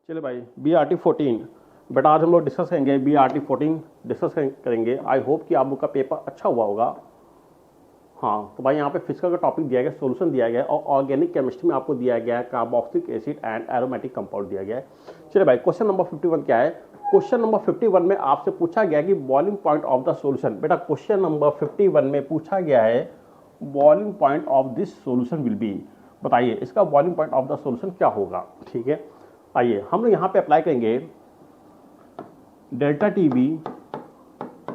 चलिए भाई BRT 14 बेटा आज हम लोग डिस्कस करेंगे BRT 14 डिस्कस करेंगे। आई होप कि आप लोग का पेपर अच्छा हुआ होगा। हाँ तो भाई यहाँ पे फिजिकल का टॉपिक दिया गया, सॉल्यूशन दिया गया और ऑर्गेनिक केमिस्ट्री में आपको दिया गया है carboxylic acid and aromatic compound दिया गया है। चलिए भाई क्वेश्चन नंबर 51 क्या है। क्वेश्चन नंबर 51 में आपसे पूछा गया कि boiling point of the solution. बेटा क्वेश्चन नंबर 51 में पूछा गया है boiling point of this solution will be. बताइए इसका boiling point of the solution क्या होगा। ठीक है, आइए हम लोग यहाँ पे अप्लाई करेंगे delta T B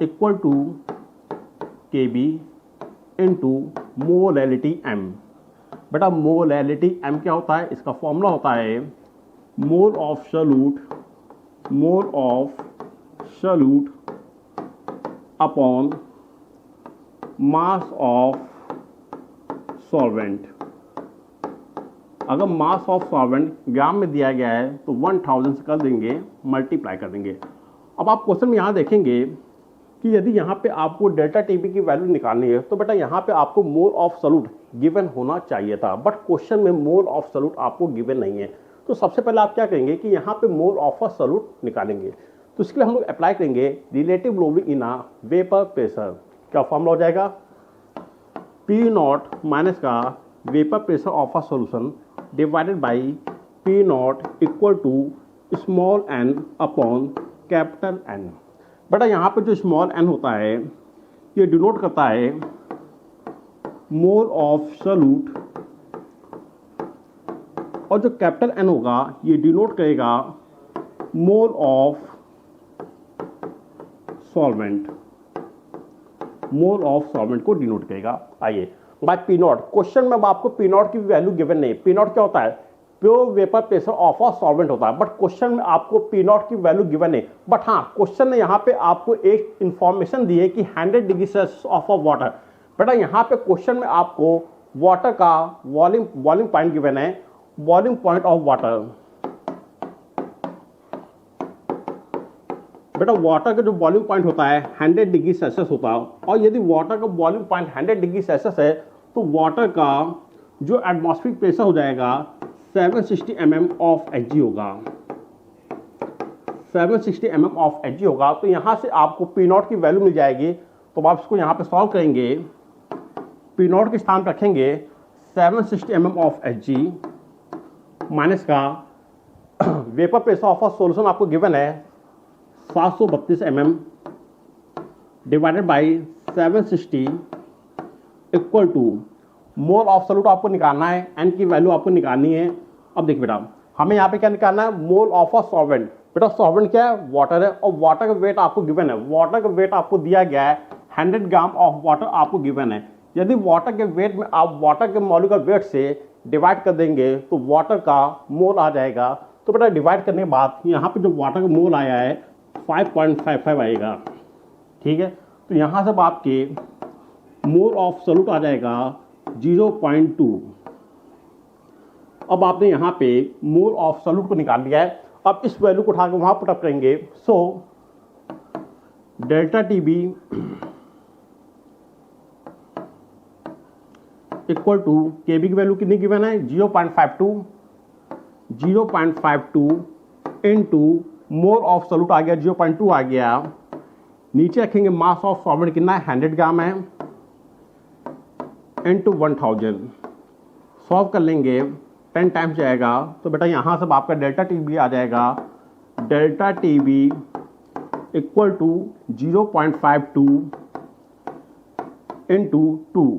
equal to K B into molality M. बेटा मोलैलिटी एम क्या होता है, इसका फॉर्मूला होता है mole of solute upon mass of solvent. अगर मास ऑफ सॉल्वेंट ग्राम में दिया गया है तो 1000 से कर देंगे, मल्टीप्लाई कर देंगे। अब आप क्वेश्चन में यहाँ देखेंगे कि यदि यहाँ पे आपको डेल्टा टीबी की वैल्यू निकालनी है तो बेटा यहाँ पे आपको मोल ऑफ सॉल्यूट गिवन होना चाहिए था, बट क्वेश्चन में मोल ऑफ सॉल्यूट आपको गिवन नहीं है। तो सबसे पहले आप क्या करेंगे कि यहाँ पे मोल ऑफ अ सॉल्यूट निकालेंगे। तो इसके लिए हम लोग अप्लाई करेंगे relative lowering in a vapour pressure. क्या फॉर्मूला हो जाएगा, पी नॉट माइनस का vapour pressure of a solution divided by P naught equal to small N upon capital N. बेटा यहाँ पे जो स्मॉल एन होता है ये डिनोट करता है मोल ऑफ सॉल्यूट और जो कैपिटल एन होगा ये डिनोट करेगा मोल of solvent. Mole of solvent को डिनोट करेगा। आइए बाय पी नॉट, क्वेश्चन में अब आपको पी नॉट की वैल्यू गिवन नहीं। पी नॉट क्या होता है, pure vapour pressure of a solvent होता है, बट क्वेश्चन में आपको पी नॉट की वैल्यू गिवन नहीं। बट हाँ क्वेश्चन ने यहाँ पे आपको एक इंफॉर्मेशन दी है कि 100 degree Celsius of a water. बेटा यहाँ पे क्वेश्चन में आपको वाटर का बॉइलिंग पॉइंट गिवन है, बॉइलिंग पॉइंट ऑफ वाटर। बेटा वाटर का जो बॉइलिंग पॉइंट होता है 100 डिग्री सेल्सियस होता है, और यदि वाटर का बॉइलिंग पॉइंट 100 डिग्री सेल्सियस है तो वाटर का जो एटमॉस्फेरिक प्रेशर हो जाएगा 760 mm ऑफ Hg होगा। 760 mm ऑफ Hg होगा। तो यहाँ से आपको पी नॉट की वैल्यू मिल जाएगी। तो आप इसको यहाँ पे सॉल्व करेंगे, पी नॉट के स्थान रखेंगे 760 mm ऑफ Hg माइनस का vapour pressure of a solution आपको गिवन है 732 mm divided by 760 equal to mole of solute आपको निकालना है, एन की वैल्यू आपको निकालनी है। अब देखिए बेटा हमें यहाँ पे क्या निकालना है, मोल ऑफ अ सॉल्वेंट। बेटा सॉल्वेंट क्या है, वाटर है, और वाटर का वेट आपको गिवन है। वाटर का वेट आपको दिया गया है 100 ग्राम ऑफ वाटर आपको गिवन है। यदि वाटर के वेट में आप वाटर के मॉलिक्यूलर वेट से डिवाइड कर देंगे तो वाटर का मोल आ जाएगा। तो बेटा डिवाइड करने के बाद यहाँ पे जो वाटर का मोल आया है 5.55 आएगा। ठीक है, तो यहाँ से आपके मोल ऑफ सॉल्यूट आ जाएगा 0.2। अब आपने यहाँ पे मोल ऑफ सॉल्यूट को निकाल लिया है। अब इस वैल्यू को उठा के वहां पुटअप करेंगे। So delta T B equal to K B की वैल्यू कितनी गिवन है 0.52 इंटू मोल ऑफ सॉल्यूट आ गया 0.2 आ गया। नीचे रखेंगे मास ऑफ सॉल्वेंट कितना है 100 ग्राम है इंटू 1000। सॉल्व कर लेंगे 10 टाइम्स जाएगा। तो बेटा यहाँ से आपका डेल्टा टी बी आ जाएगा, delta T B equal to 0.52 into 2।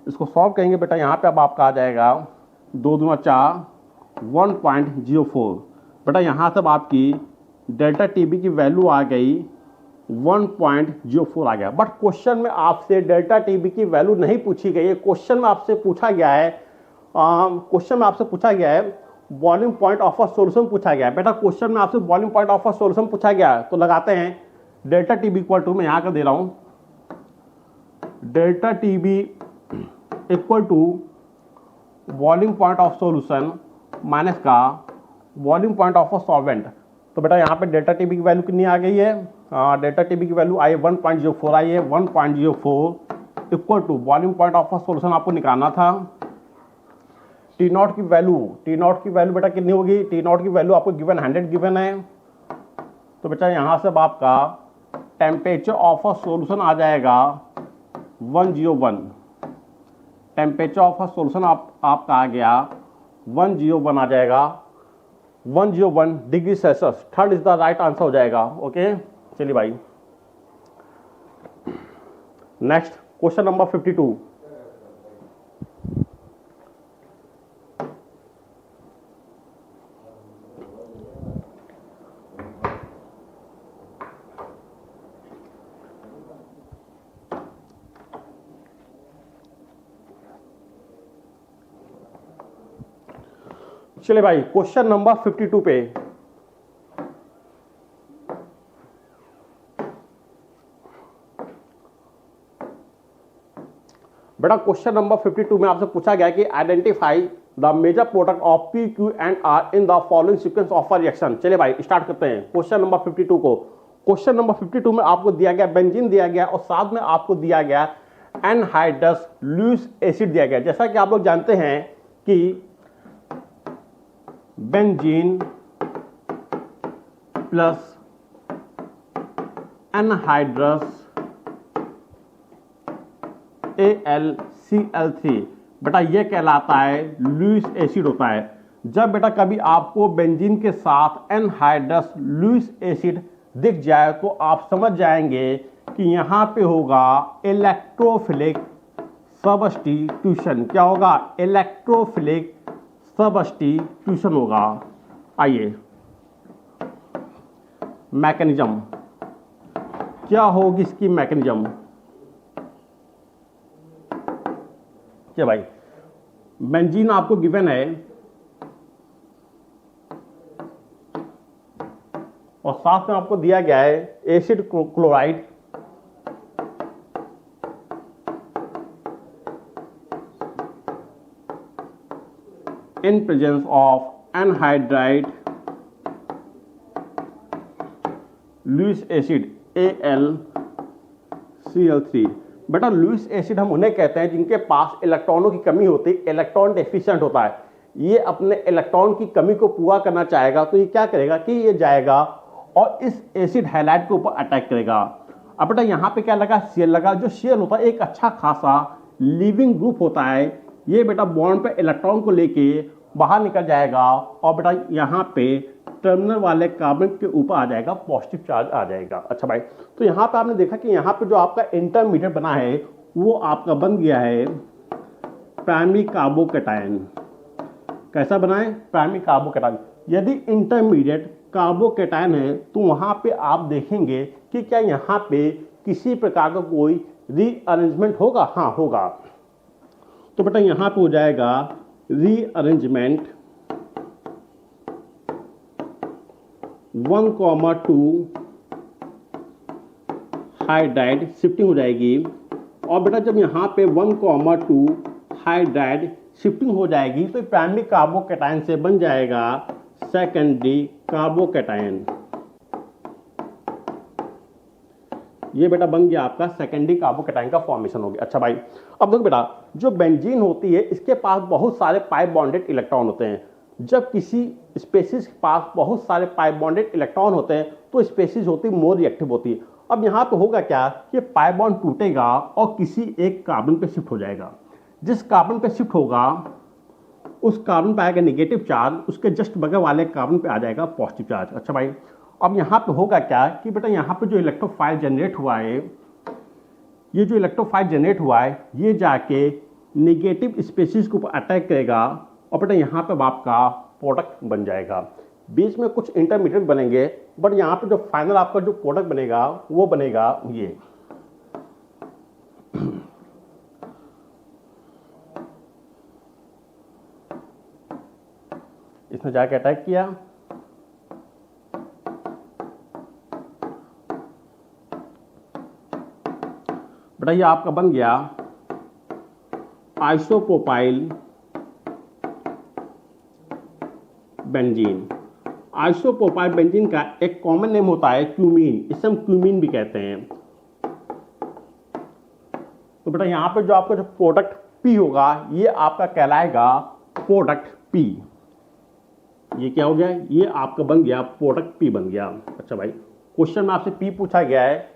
इसको सॉल्व करेंगे बेटा यहाँ पे अब आपका आ जाएगा 2 दूना 4 1.04। बेटा यहाँ से आपकी डेल्टा टी बी की वैल्यू आ गई 1.04 आ गया। बट क्वेश्चन में आपसे डेल्टा टी बी की वैल्यू नहीं पूछी गई है। क्वेश्चन में आपसे पूछा गया है boiling point of a solution पूछा गया है। बेटा क्वेश्चन में आपसे boiling point of a solution पूछा गया है तो लगाते हैं delta T B equal to, मैं यहाँ का दे रहा हूँ, delta T B equal to boiling point of solution minus का boiling point of a solvent. तो बेटा यहाँ पे डेल्टा टी बी की वैल्यू कितनी आ गई है, डेल्टा टी बी की वैल्यू आई है 1.04 आई है। 1.04 equal to boiling point of a solution आपको निकालना था टी नॉट की वैल्यू बेटा कितनी होगी? टी नॉट की वैल्यू आपको गिवन 100 गिवन है, तो बेटा यहां से आपका टेम्परेचर ऑफ अ सॉल्यूशन आ जाएगा 101। टेम्परेचर ऑफ अ सॉल्यूशन आपका आ गया 101 आ जाएगा, 101 degree Celsius. Third is the right answer हो जाएगा। ओके, चलिए भाई नेक्स्ट क्वेश्चन नंबर 52। चलिए भाई क्वेश्चन नंबर 52 पे बेटा क्वेश्चन नंबर 52 में आपसे पूछा गया कि identify the major product of P Q and R in the following sequence of a reaction. चलिए भाई स्टार्ट करते हैं क्वेश्चन नंबर 52 को। क्वेश्चन नंबर 52 में आपको दिया गया बेंजीन दिया गया और साथ में आपको दिया गया एनहाइड्रस लुईस एसिड दिया गया। जैसा कि आप लोग जानते हैं कि बेंजीन प्लस एनहाइड्रस AlCl3 बेटा ये कहलाता है लुईस एसिड होता है। जब बेटा कभी आपको बेंजीन के साथ एनहाइड्रस लुईस एसिड दिख जाए तो आप समझ जाएंगे कि यहां पे होगा इलेक्ट्रोफिलिक सब्स्टिट्यूशन। क्या होगा? इलेक्ट्रोफिलिक सब्स्टिट्यूशन होगा। आइए मैकेनिज्म क्या होगी इसकी मैकेनिज्म? क्या भाई बेंजीन आपको गिवन है और साथ में आपको दिया गया है acid chloride in presence of anhydride Lewis acid AlCl3। बेटा लुईस एसिड हम उन्हें कहते हैं जिनके पास इलेक्ट्रॉनों की कमी होती है, इलेक्ट्रॉन डेफिशिएंट होता है। ये अपने इलेक्ट्रॉन की कमी को पूरा करना चाहेगा तो ये क्या करेगा कि ये जाएगा और इस एसिड हैलाइड के ऊपर अटैक करेगा। अब बेटा यहाँ पे क्या लगा? Cl लगा। जो Cl होता है एक अच्छा खासा लिविंग ग्रुप होता है। ये बेटा बॉन्ड पे इलेक्ट्रॉन को लेके बाहर निकल जाएगा और बेटा यहाँ पे टर्मिनल वाले कार्बन के ऊपर आ जाएगा, पॉजिटिव चार्ज आ जाएगा। अच्छा भाई, तो यहाँ पे आपने देखा कि यहाँ पे जो आपका इंटरमीडिएट बना है वो आपका बन गया है प्राइमरी कार्बोकैटायन। कैसा बना है? Primary carbocation. यदि इंटरमीडिएट कार्बोकैटायन है तो वहाँ पे आप देखेंगे कि क्या यहाँ पे किसी प्रकार का कोई रीअरेंजमेंट होगा? हाँ होगा। तो बेटा यहाँ पे हो जाएगा रीअरेंजमेंट 1,2 हाइड्राइड शिफ्टिंग हो जाएगी। और बेटा जब यहाँ पे 1,2 हाइड्राइड शिफ्टिंग हो जाएगी तो प्राइमरी कार्बोकैटायन से बन जाएगा सेकेंडरी कार्बोकैटायन। ये बेटा बन गया आपका सेकेंडरी कार्बोकैटायन का फॉर्मेशन हो गया। अच्छा भाई, अब देखो बेटा जो बेंजीन होती है इसके पास बहुत सारे पाई बॉन्डेड इलेक्ट्रॉन होते हैं। जब किसी स्पेसीज के पास बहुत सारे पाई बॉन्डेड इलेक्ट्रॉन होते हैं तो स्पेसीज होती है मोर रिएक्टिव होती है। अब यहाँ पे होगा क्या कि पाई बॉन्ड टूटेगा और किसी एक कार्बन पे शिफ्ट हो जाएगा। जिस कार्बन पे शिफ्ट होगा उस कार्बन पे आएगा नेगेटिव चार्ज, उसके जस्ट बगल वाले कार्बन पे आ जाएगा पॉजिटिव चार्ज। अच्छा भाई, अब यहाँ पे होगा क्या कि बेटा यहाँ पे जो इलेक्ट्रोफाइल जनरेट हुआ है, ये जो इलेक्ट्रोफाइल जनरेट हुआ है ये जाके नेगेटिव स्पेसीज के ऊपर अटैक करेगा और बेटा यहाँ पे आपका प्रोडक्ट बन जाएगा। बीच में कुछ इंटरमीडिएट बनेंगे बट यहाँ पे जो फाइनल आपका जो प्रोडक्ट बनेगा वो बनेगा ये। इसने जाके अटैक किया, बेटा ये आपका बन गया आइसोप्रोपाइल बेंजीन। आइसोप्रोपाइल बेंजीन का एक कॉमन नेम होता है क्यूमीन, इसे हम क्यूमीन भी कहते हैं। तो बेटा यहाँ पे जो आपका जो प्रोडक्ट पी होगा ये आपका कहलाएगा प्रोडक्ट P। ये क्या हो गया, ये आपका बन गया प्रोडक्ट P बन गया। अच्छा भाई, क्वेश्चन में आपसे P पूछा गया है,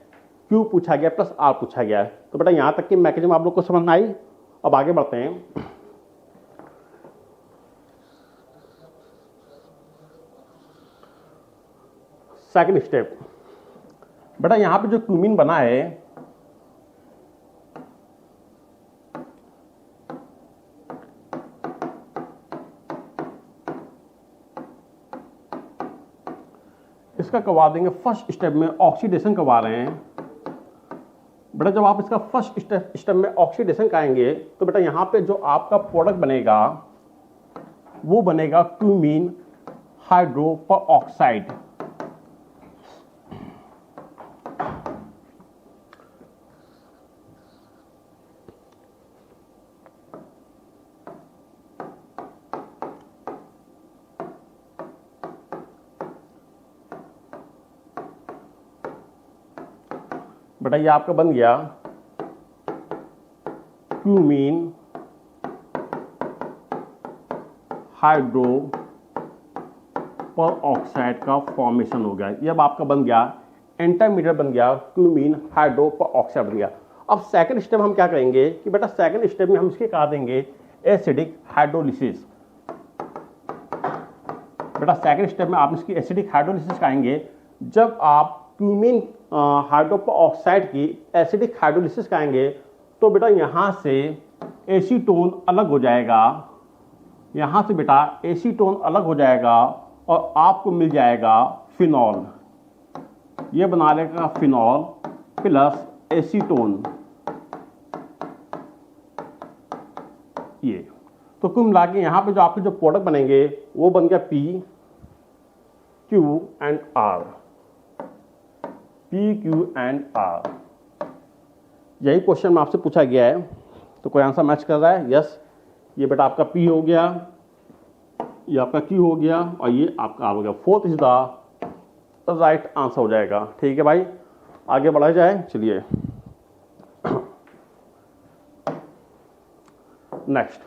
Q पूछा गया प्लस R पूछा गया है। तो बेटा यहां तक की मैकेनिज्म आप लोग को समझ में आई। अब आगे बढ़ते हैं। सेकंड स्टेप, बेटा यहां पे जो क्यूमीन बना है, इसका करवा देंगे फर्स्ट स्टेप में ऑक्सीडेशन करवा रहे हैं। बेटा जब आप इसका फर्स्ट स्टेप में ऑक्सीडेशन कराएंगे तो बेटा यहां पे जो आपका प्रोडक्ट बनेगा वो बनेगा क्यूमीन हाइड्रोपरऑक्साइड। बेटा ये आपका बन गया क्यूमीन हाइड्रोपरऑक्साइड का फॉर्मेशन हो गया। ये अब आपका बन गया इंटरमीडिएट, बन गया क्यूमीन हाइड्रोपरऑक्साइड बन गया। अब सेकंड स्टेप हम क्या करेंगे कि बेटा सेकंड स्टेप में हम इसके कहा देंगे एसिडिक हाइड्रोलिसिस। बेटा सेकंड स्टेप में आप इसकी एसिडिक हाइड्रोलिसिस कराएंगे। जब आप क्यूमीन हाइड्रोपरऑक्साइड की एसिडिक हाइड्रोलिसिस कराएंगे तो बेटा यहाँ से एसीटोन अलग हो जाएगा, यहाँ से बेटा एसीटोन अलग हो जाएगा और आपको मिल जाएगा फिनॉल। ये बना लेगा फिनॉल प्लस एसीटोन। ये तो कुल मिला के यहाँ पे जो आपके जो प्रोडक्ट बनेंगे वो बन गया P, Q and R। P, Q and R, यही क्वेश्चन में आपसे पूछा गया है। तो कोई आंसर मैच कर रहा है? यस। ये बेटा आपका P हो गया, ये आपका Q हो गया और ये आपका R हो गया। Fourth is the right answer हो जाएगा। ठीक है भाई, आगे बढ़ा जाए। चलिए नेक्स्ट।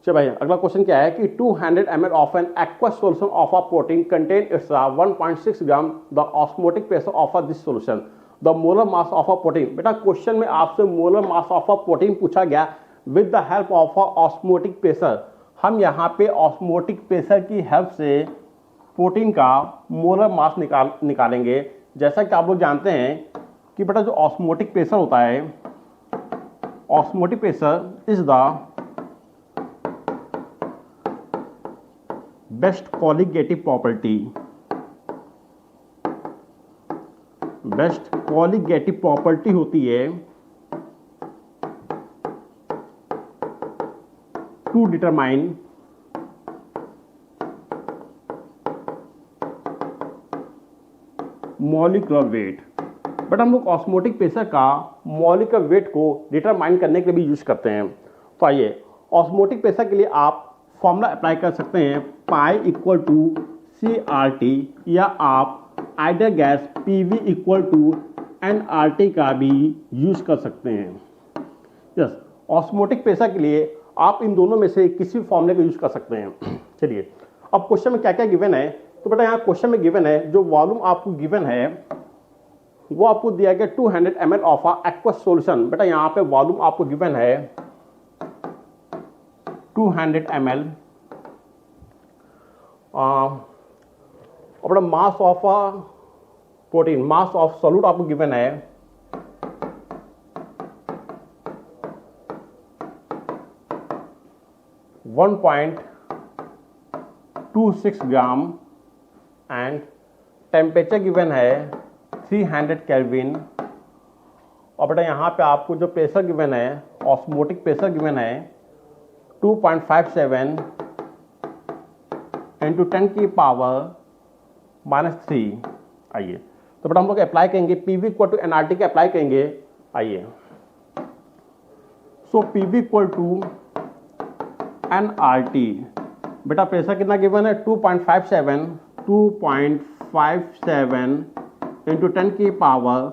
चलिए भाई, अगला क्वेश्चन क्या है कि 200 ml of an aqueous solution of a protein contain its 1.6 gram the osmotic pressure of this solution the molar mass of a protein। बेटा क्वेश्चन में आपसे molar mass of a protein पूछा गया with the help of a osmotic pressure. हम यहाँ पे osmotic pressure की help से प्रोटीन का मोलर मास निकालेंगे। जैसा कि आप लोग जानते हैं कि बेटा जो ऑस्मोटिक प्रेशर होता है, osmotic pressure is the best colligative property. Best colligative property होती है to determine molecular weight. But हम लोग ऑस्मोटिक प्रेशर का मॉलिक्यूलर वेट को डिटरमाइन करने के लिए भी यूज करते हैं। तो आइए, ऑस्मोटिक प्रेशर के लिए आप फॉर्मूला अप्लाई कर सकते हैं, पाई इक्वल टू CRT, या आप ideal gas PV equal to nRT का भी यूज कर सकते हैं। यस, ऑस्मोटिक प्रेशर के लिए आप इन दोनों में से किसी भी फॉर्मूले का यूज कर सकते हैं। चलिए, अब क्वेश्चन में क्या क्या गिवन है। तो बेटा यहाँ क्वेश्चन में गिवन है, जो वॉल्यूम आपको गिवन है वो आपको दिया गया 200 ml of a aqueous solution. बेटा यहाँ पे वॉल्यूम आपको गिवन है 200 ml। और mass of a protein, mass of solute आपको गिवन है 1.26 ग्राम एंड टेम्परेचर गिवन है 300 केल्विन। और बेटा यहाँ पे आपको जो प्रेशर गिवन है, ऑस्मोटिक प्रेशर गिवन है 2.57 इंटू 10 की पावर -3। आइए, तो बेटा हम लोग अप्लाई करेंगे PV इक्वल टू nRT के अप्लाई करेंगे। आइए, सो PV इक्वल टू nRT। बेटा प्रेशर कितना गिवन है 2.57 इंटू 10 की पावर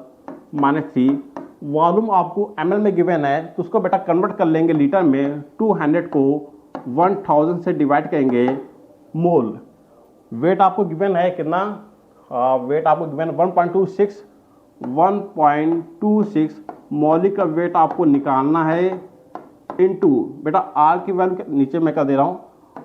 -3 वॉल्यूम आपको ml में गिवन है, तो उसको बेटा कन्वर्ट कर लेंगे लीटर में। 200 को 1000 से डिवाइड करेंगे मोल। वेट आपको गिवन है कितना, वेट आपको गिवन 1.26 मौलिक का वेट आपको निकालना है इनटू बेटा आर की वैल्यू नीचे मैं कर दे रहा हूँ,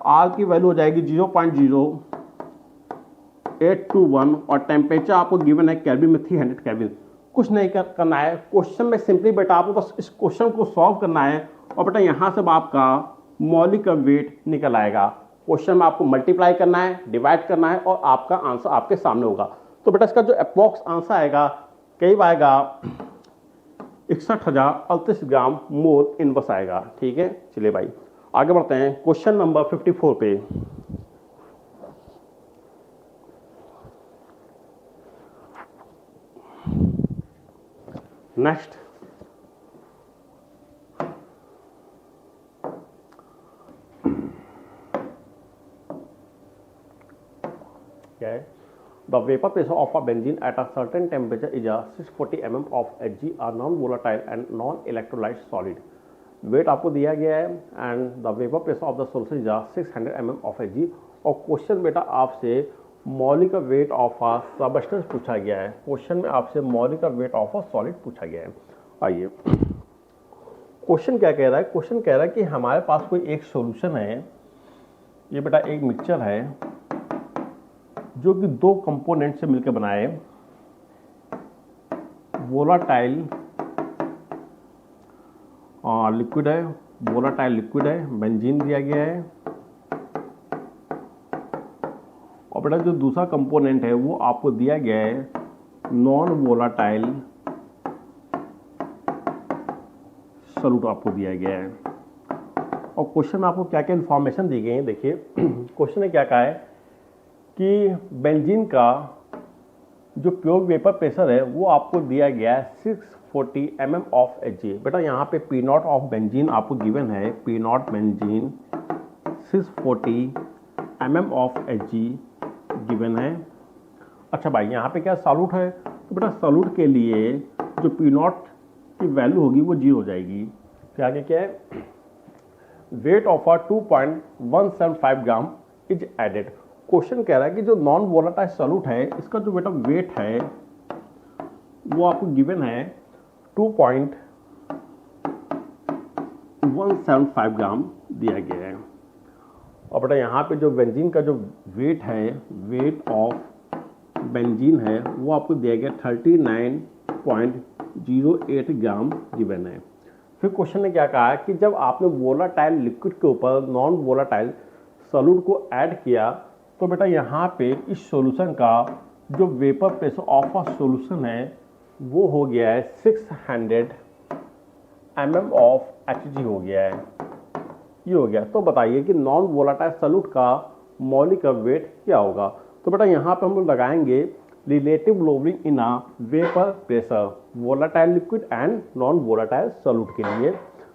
आर की वैल्यू हो जाएगी 0.0821 और टेम्परेचर आपको गिवन है केल्विन में 300 केल्विन। कुछ नहीं करना है क्वेश्चन में, सिंपली बेटा आपको बस इस क्वेश्चन को सॉल्व करना है और बेटा यहाँ से आपका मौलिक का वेट निकल आएगा। क्वेश्चन में आपको मल्टीप्लाई करना है, डिवाइड करना है और आपका आंसर आपके सामने होगा। तो बेटा इसका जो अप्रॉक्स आंसर आएगा करीब आएगा 61,038 ग्राम मोल इनवर्स आएगा। ठीक है, चलिए भाई आगे बढ़ते हैं क्वेश्चन नंबर 54 पे। नेक्स्ट क्या है, the vapour pressure of a benzene at a certain temperature is 640 mm of Hg are non volatile and non electrolyte solid. Weight आपको दिया गया है and the vapour pressure of the solution is 600 mm of Hg। और question बेटा आपसे मौलिक wait of a substance पूछा गया है। क्वेश्चन में आपसे मौलिक वेट ऑफ अ सॉलिड पूछा गया है। आइए क्वेश्चन क्या कह रहा है, क्वेश्चन कह रहा है कि हमारे पास कोई एक सॉल्यूशन है, ये बेटा एक मिक्सचर है जो कि दो कंपोनेंट से मिलकर बनाए, वोलाटाइल लिक्विड है, वोलाटाइल लिक्विड है, बेंजीन दिया गया है और बेटा जो दूसरा कंपोनेंट है वो आपको दिया गया है नॉन वोलाटाइल सॉल्यूट आपको दिया गया है। और क्वेश्चन में आपको क्या क्या इंफॉर्मेशन दी गई है, देखिए क्वेश्चन ने क्या कहा है कि बेंजीन का जो प्योर वेपर प्रेशर है वो आपको दिया गया है 640 mm ऑफ Hg। बेटा यहाँ पे P नॉट ऑफ बेंजीन आपको गिवन है, P not benzene 640 mm of Hg given है। अच्छा भाई यहाँ पे क्या सॉल्यूट है, तो बेटा सॉल्यूट के लिए जो P नॉट की वैल्यू होगी वो 0 हो जाएगी। फिर आगे क्या है, weight of a 2.175 gram is added. Question कह रहा है कि जो नॉन वोलाटाइल सॉल्यूट है इसका जो बेटा वेट है वो आपको गिवन है 2.175 ग्राम दिया गया है। और बेटा यहाँ पे जो बेंजीन का जो वेट है, वेट ऑफ बेंजीन है वो आपको दिया गया 39.08 ग्राम गिवन है। फिर क्वेश्चन ने क्या कहा है कि जब आपने वोलाटाइल लिक्विड के ऊपर नॉन वोलाटाइल सॉल्यूट को ऐड किया तो बेटा यहाँ पे इस सॉल्यूशन का जो vapour pressure of a solution है वो हो गया है 600 mm ऑफ Hg हो गया है, ये हो गया। तो बताइए कि नॉन वोलाटाइल सॉल्यूट का मौलिक वेट क्या होगा। तो बेटा यहाँ पे हम लोग लगाएंगे relative lowering in a vapour pressure volatile liquid and non volatile solute के लिए।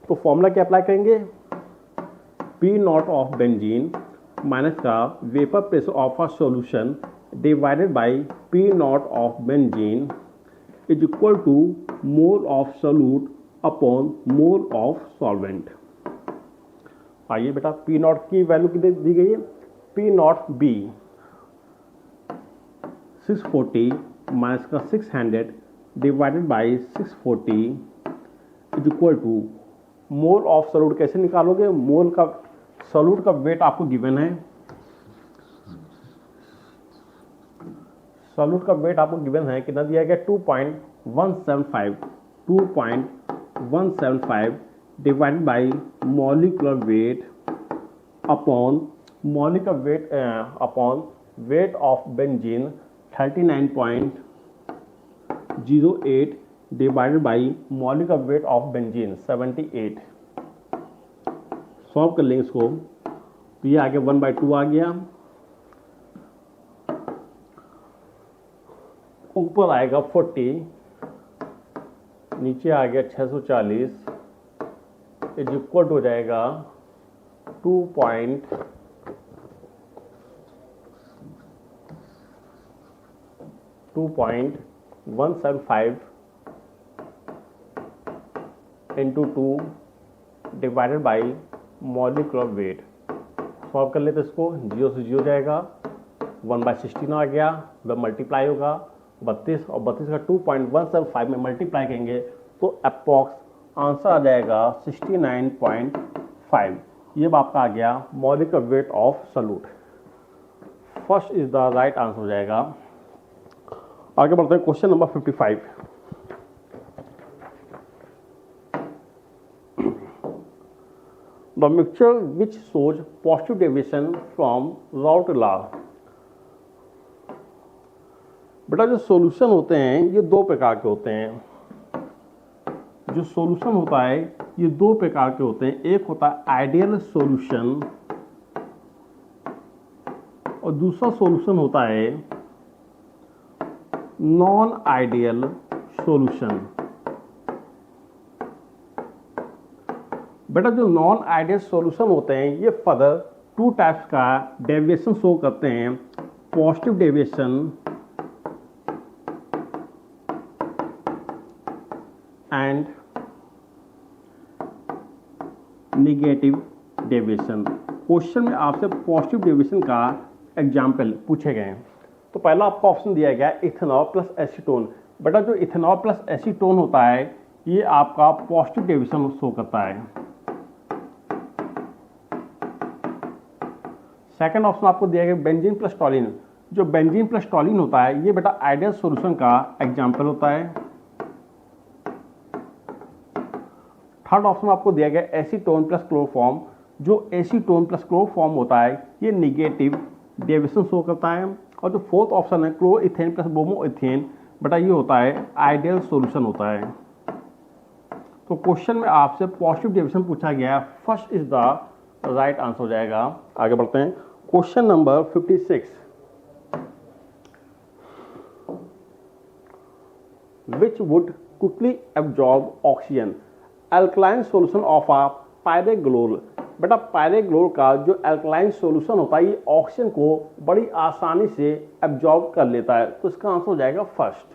तो फॉर्मूला क्या अप्लाई करेंगे, P naught of benzene minus का vapour pressure of a solution divided by P naught of benzene is equal to mole of solute upon mole of solvent. आइए बेटा P not की value कितनी दी गई है, P not B 640 minus का 600 divided by 640 is equal to mole of solute. कैसे निकालोगे, मोल का सॉल्यूट का वेट आपको गिवन है, सॉल्यूट का वेट आपको गिवन है कितना दिया गया 2.175 divided by molecular weight upon molecular weight upon weight of benzene 39.08 divided by molecular weight of benzene 78। Solve कर लेंगे इसको तो ये आ गया 1/2 आ गया, ऊपर आएगा 40, नीचे आ गया 640 इज इक्वल टू हो जाएगा 2.175 into 2 divided by molecular weight. Solve कर लेते इसको, 0 से 0 जाएगा, 1/16 आ गया, वह मल्टीप्लाई होगा 32 और 32 का 2.175 में मल्टीप्लाई करेंगे तो अप्रॉक्स आंसर आ जाएगा 69.5। ये आपका आ गया molecular weight of solute. First is the right answer हो जाएगा। आगे बढ़ते हैं question number 55। The mixture which shows positive deviation from Raoult law। बेटा जो सॉल्यूशन होते हैं ये दो प्रकार के होते हैं। जो सॉल्यूशन होता है ये दो प्रकार के होते हैं, एक होता है आइडियल सॉल्यूशन और दूसरा सॉल्यूशन होता है नॉन आइडियल सॉल्यूशन। बेटा जो नॉन आइडियल सॉल्यूशन होते हैं ये फर्दर 2 टाइप्स का डेविएशन शो करते हैं, positive deviation and negative deviation. Question में आपसे पॉजिटिव डेविएशन का एग्जाम्पल पूछे गए हैं। तो पहला आपका ऑप्शन दिया गया है इथेनॉल प्लस एसीटोन। बेटा जो इथेनॉल प्लस एसीटोन होता है ये आपका पॉजिटिव डेविएशन शो करता है। सेकंड ऑप्शन आपको दिया गया बेंजीन प्लस टॉलिन। जो बेंजीन प्लस टॉलिन होता है ये बेटा आइडियल सॉल्यूशन का एग्जाम्पल होता है। थर्ड ऑप्शन आपको दिया गया एसीटोन प्लस क्लोरोफॉर्म। जो एसीटोन प्लस क्लोरोफॉर्म होता है ये निगेटिव डेविएशन शो करता है। और जो फोर्थ ऑप्शन है क्लोरोइथेन प्लस ब्रोमोइथेन, बेटा ये होता है आइडियल सॉल्यूशन होता है। तो क्वेश्चन में आपसे पॉजिटिव डेविएशन पूछा गया है, first is the right answer हो जाएगा। आगे बढ़ते हैं question number 56। Which would quickly absorb oxygen? Alkaline solution of a pyrogallol. बेटा पायरेग्लोर का जो अल्कलाइन सॉल्यूशन होता है ये ऑक्सीजन को बड़ी आसानी से एब्जॉर्ब कर लेता है, तो इसका आंसर हो जाएगा first.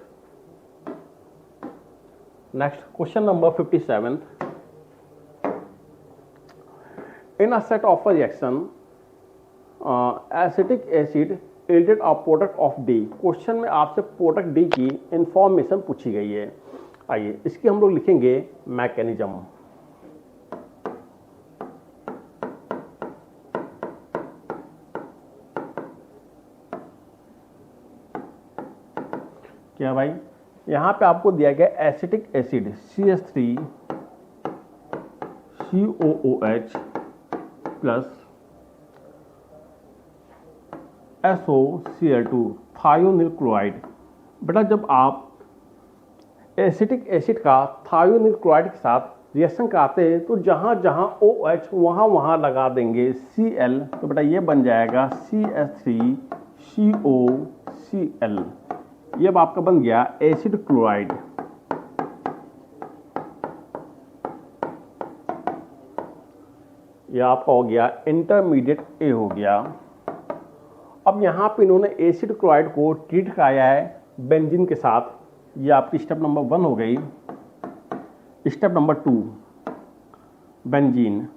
Next question number 57। In a set of a reaction, acetic acid yielded a product of D। Question में आपसे प्रोडक्ट D की इंफॉर्मेशन पूछी गई है। आइए इसकी हम लोग लिखेंगे मैकेनिज्म। क्या भाई, यहाँ पे आपको दिया गया acetic acid CH3 COOH plus SOCl2 thionyl chloride. बेटा जब आप एसिटिक एसिड का थायोनिल क्लोराइड के साथ रिएक्शन कराते हैं तो जहाँ जहाँ OH वहाँ वहाँ लगा देंगे Cl, तो बेटा ये बन जाएगा CH3COCl। ये अब आपका बन गया एसिड क्लोराइड। यह आपका हो गया इंटरमीडिएट ए हो गया। अब यहाँ पे इन्होंने एसिड क्लोराइड को ट्रीट कराया है बेंजीन के साथ। ये आपकी स्टेप नंबर 1 हो गई। स्टेप नंबर 2 बेंजीन,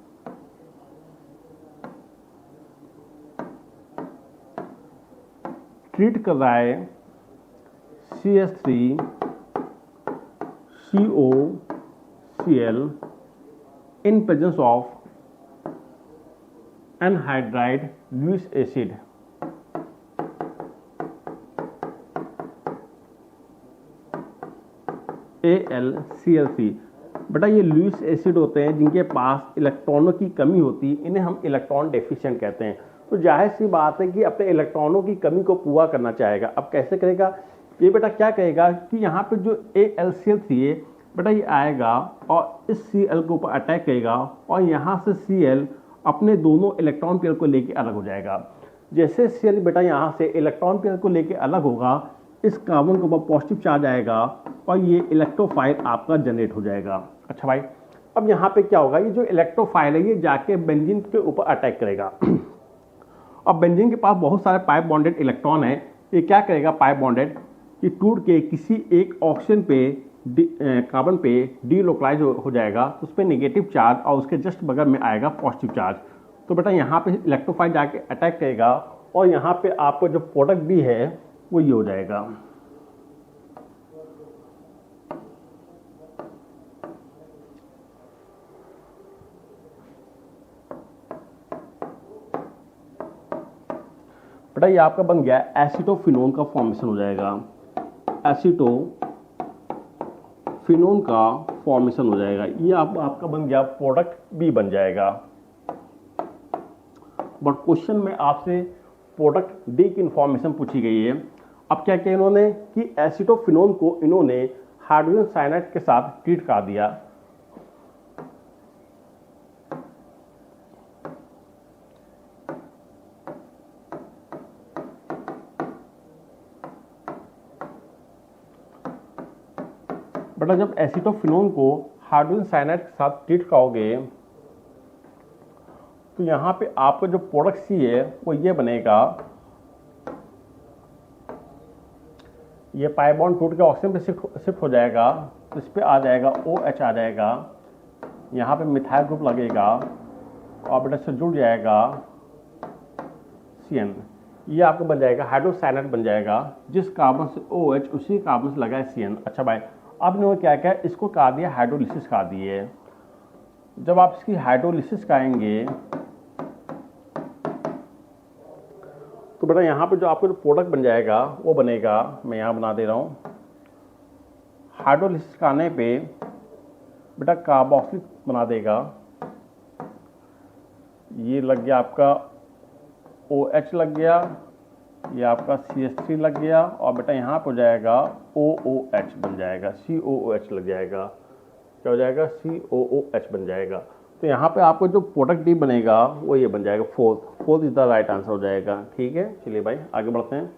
ट्रीट कर रहा है CH3COCl in presence of anhydride Lewis acid. AlCl3। बेटा ये लुईस एसिड होते हैं जिनके पास इलेक्ट्रॉनों की कमी होती है, इन्हें हम इलेक्ट्रॉन डेफिशिएंट कहते हैं। तो जाहिर सी बात है कि अपने इलेक्ट्रॉनों की कमी को पूरा करना चाहेगा। अब कैसे करेगा ये? बेटा क्या करेगा कि यहाँ पे जो AlCl3 है बेटा ये आएगा और इस Cl के ऊपर अटैक करेगा और यहाँ से Cl अपने दोनों इलेक्ट्रॉन पेयर को लेके अलग हो जाएगा। जैसे Cl बेटा यहाँ से इलेक्ट्रॉन पेयर को लेके अलग होगा, इस कार्बन के ऊपर पॉजिटिव चार्ज आएगा और ये इलेक्ट्रोफाइल आपका जनरेट हो जाएगा। अच्छा भाई, अब यहाँ पे क्या होगा, ये जो इलेक्ट्रोफाइल है ये जाके बेंजीन के ऊपर अटैक करेगा। अब बेंजीन के पास बहुत सारे पाई बॉन्डेड इलेक्ट्रॉन है, ये क्या करेगा, पाई बॉन्डेड ये टूट के किसी एक ऑक्सीजन पे कार्बन पे डी लोकलाइज हो जाएगा, तो उस पर नेगेटिव चार्ज और उसके जस्ट बगल में आएगा पॉजिटिव चार्ज। तो बेटा यहाँ पे इलेक्ट्रोफाइल जाके अटैक करेगा और यहाँ पे आपको जो प्रोडक्ट भी है वो ये हो जाएगा। बेटा ये आपका बन गया एसिटोफिनोन का फॉर्मेशन हो जाएगा, एसिटोफिनोन का फॉर्मेशन हो जाएगा। ये आपका बन गया प्रोडक्ट भी बन जाएगा। बट क्वेश्चन में आपसे प्रोडक्ट डी की इंफॉर्मेशन पूछी गई है। अब क्या किया इन्होंने कि एसिटोफिनोन को इन्होंने हाइड्रोजन साइनाइड के साथ ट्रीट कर दिया। बेटा जब एसिटोफिनोन को हाइड्रोजन साइनाइड के साथ ट्रीट कराओगे तो यहाँ पे आपका जो प्रोडक्ट सी है वो ये बनेगा, ये पाई बॉन्ड टूट के ऑक्सीजन पे शिफ्ट हो जाएगा, तो इस पे आ जाएगा OH आ जाएगा, यहाँ पे मिथाइल ग्रुप लगेगा और बेटा से जुड़ जाएगा CN। ये आपका बन जाएगा हाइड्रोसाइनाइड बन जाएगा, जिस कार्बन से OH उसी कार्बन से लगा है CN। अच्छा भाई, अब इन्होंने क्या किया, इसको कहा दिया हाइड्रोलिसिस कहा दिए। जब आप इसकी हाइड्रोलिसिस कराएंगे तो बेटा यहाँ पे जो आपको जो प्रोडक्ट बन जाएगा वो बनेगा, मैं यहाँ बना दे रहा हूँ। हाइड्रोलिसिस कराने पे बेटा कार्बोक्सिल बना देगा, ये लग गया आपका OH लग गया, ये आपका CH3 लग गया और बेटा यहाँ पर हो जाएगा OOH बन जाएगा, COOH लग जाएगा। क्या हो जाएगा, COOH बन जाएगा। तो यहाँ पे आपको जो प्रोडक्ट डी बनेगा वो ये बन जाएगा, fourth is the right answer हो जाएगा। ठीक है, चलिए भाई आगे बढ़ते हैं।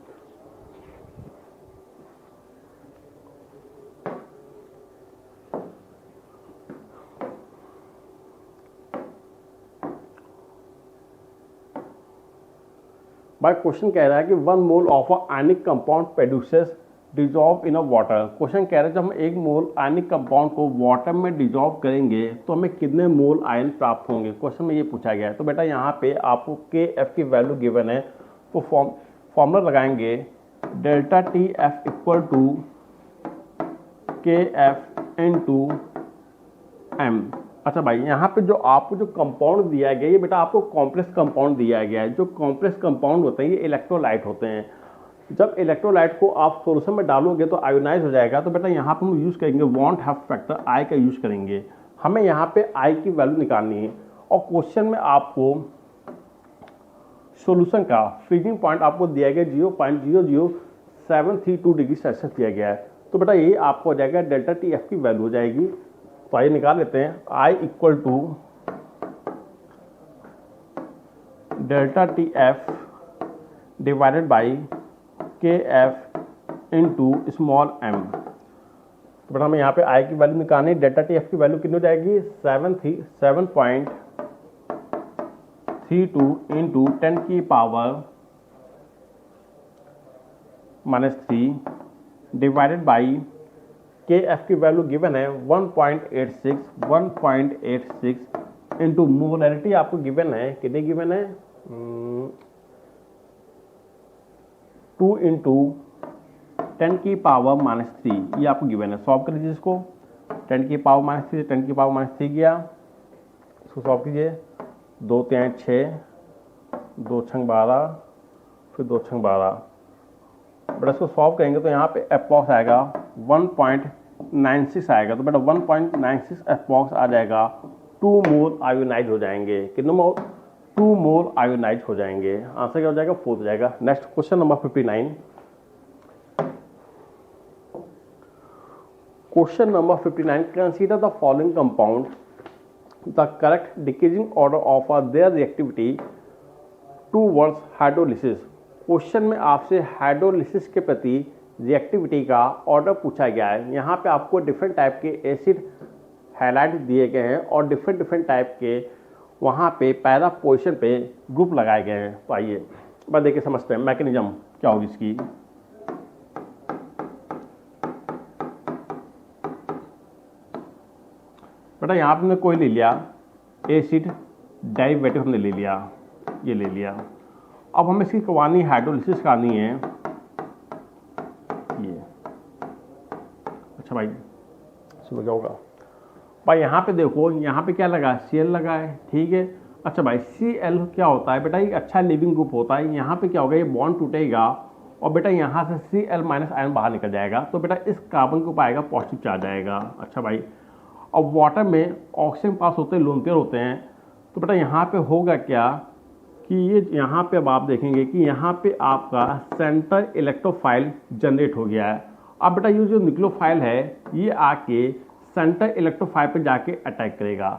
भाई क्वेश्चन कह रहा है कि 1 mole of a ionic compound produces dissolve in a water. Question कह रहा है जब हम 1 मोल आयनिक कंपाउंड को वाटर में डिजॉल्व करेंगे तो हमें कितने मोल आयन प्राप्त होंगे, क्वेश्चन में ये पूछा गया है। तो बेटा यहाँ पे आपको KF की वैल्यू गिवन है, तो फॉर्मूला लगाएंगे delta TF equal to KF into M। अच्छा भाई, यहाँ पे जो आपको जो कंपाउंड दिया गया है ये बेटा आपको कॉम्प्लेक्स कंपाउंड दिया गया है। जो कॉम्प्लेक्स कंपाउंड होते हैं ये इलेक्ट्रोलाइट होते हैं। जब इलेक्ट्रोलाइट को आप सोल्यूशन में डालोगे तो आयोनाइज हो जाएगा। तो बेटा यहाँ पे हम यूज़ करेंगे वॉन्ट हैव फैक्टर I का यूज़ करेंगे। हमें यहाँ पे I की वैल्यू निकालनी है और क्वेश्चन में आपको सोल्यूशन का फ्रीजिंग पॉइंट आपको दिया गया 0.00732 डिग्री सेल्सियस दिया गया है। तो बेटा ये आपको हो जाएगा डेल्टा TF की वैल्यू हो जाएगी। तो आइए निकाल लेते हैं, I equal to delta TF divided by KF into small m। तो बेटा हमें यहाँ पे I की वैल्यू निकालनी, डेल्टा TF की वैल्यू कितनी हो जाएगी 7.32 इंटू 10 की पावर -3 डिवाइडेड बाई KF की वैल्यू गिवन है 1.86 इंटू मोलैरिटी आपको गिवन है, कितनी गिवन है 2 इंटू 10 की पावर -3, ये आपको गिवन है। सॉल्व कर लीजिए इसको, 10 की पावर -3 10 की पावर -3 गया, इसको सॉल्व कीजिए। 2 3 6, 2 6 12, फिर 2 6 12। बेटा इसको सॉल्व करेंगे तो यहाँ पे अप्रॉक्स आएगा 1.96 आएगा। तो बेटा 1.96 अप्रॉक्स आ जाएगा, 2 मोल आयोनाइज हो जाएंगे। कितने मोल, 2 मोल आयोनाइज हो जाएंगे। आंसर क्या हो जाएगा, 4 हो जाएगा। Next question number 59। Question number 59, consider the following compound, the correct decreasing order of their reactivity towards hydrolysis. Question में आपसे हाइड्रोलिसिस के प्रति रिएक्टिविटी का ऑर्डर पूछा गया है। यहाँ पे आपको डिफरेंट टाइप के एसिड हाईलाइट दिए गए हैं और डिफरेंट टाइप के वहाँ पे पहला पोजीशन पे ग्रुप लगाए गए हैं। तो आइए बस देखिए समझते हैं मैकेनिज्म क्या होगी इसकी। बेटा यहाँ पे हमने कोई ले लिया एसिड डेरिवेटिव हमने ले लिया, ये ले लिया। अब हमें इसकी करवानी हाइड्रोलिसिस करनी है ये। अच्छा भाई इसमें क्या होगा भाई, यहाँ पे देखो यहाँ पे क्या लगा है, Cl लगा है, ठीक है। अच्छा भाई Cl क्या होता है बेटा, एक अच्छा लिविंग ग्रुप होता है। यहाँ पे क्या होगा, ये बॉन्ड टूटेगा और बेटा यहाँ से Cl माइनस आयन बाहर निकल जाएगा, तो बेटा इस कार्बन के ऊपर आएगा पॉजिटिव चार्ज आएगा। अच्छा भाई अब वाटर में ऑक्सीजन पास होते हैं, लोन पेयर होते हैं, तो बेटा यहाँ पे होगा क्या कि ये यहाँ पे अब आप देखेंगे कि यहाँ पे आपका सेंटर इलेक्ट्रोफाइल जनरेट हो गया है। अब बेटा ये जो न्यूक्लियोफाइल है ये आके सेंटर इलेक्ट्रोफाइल पे जाके अटैक करेगा।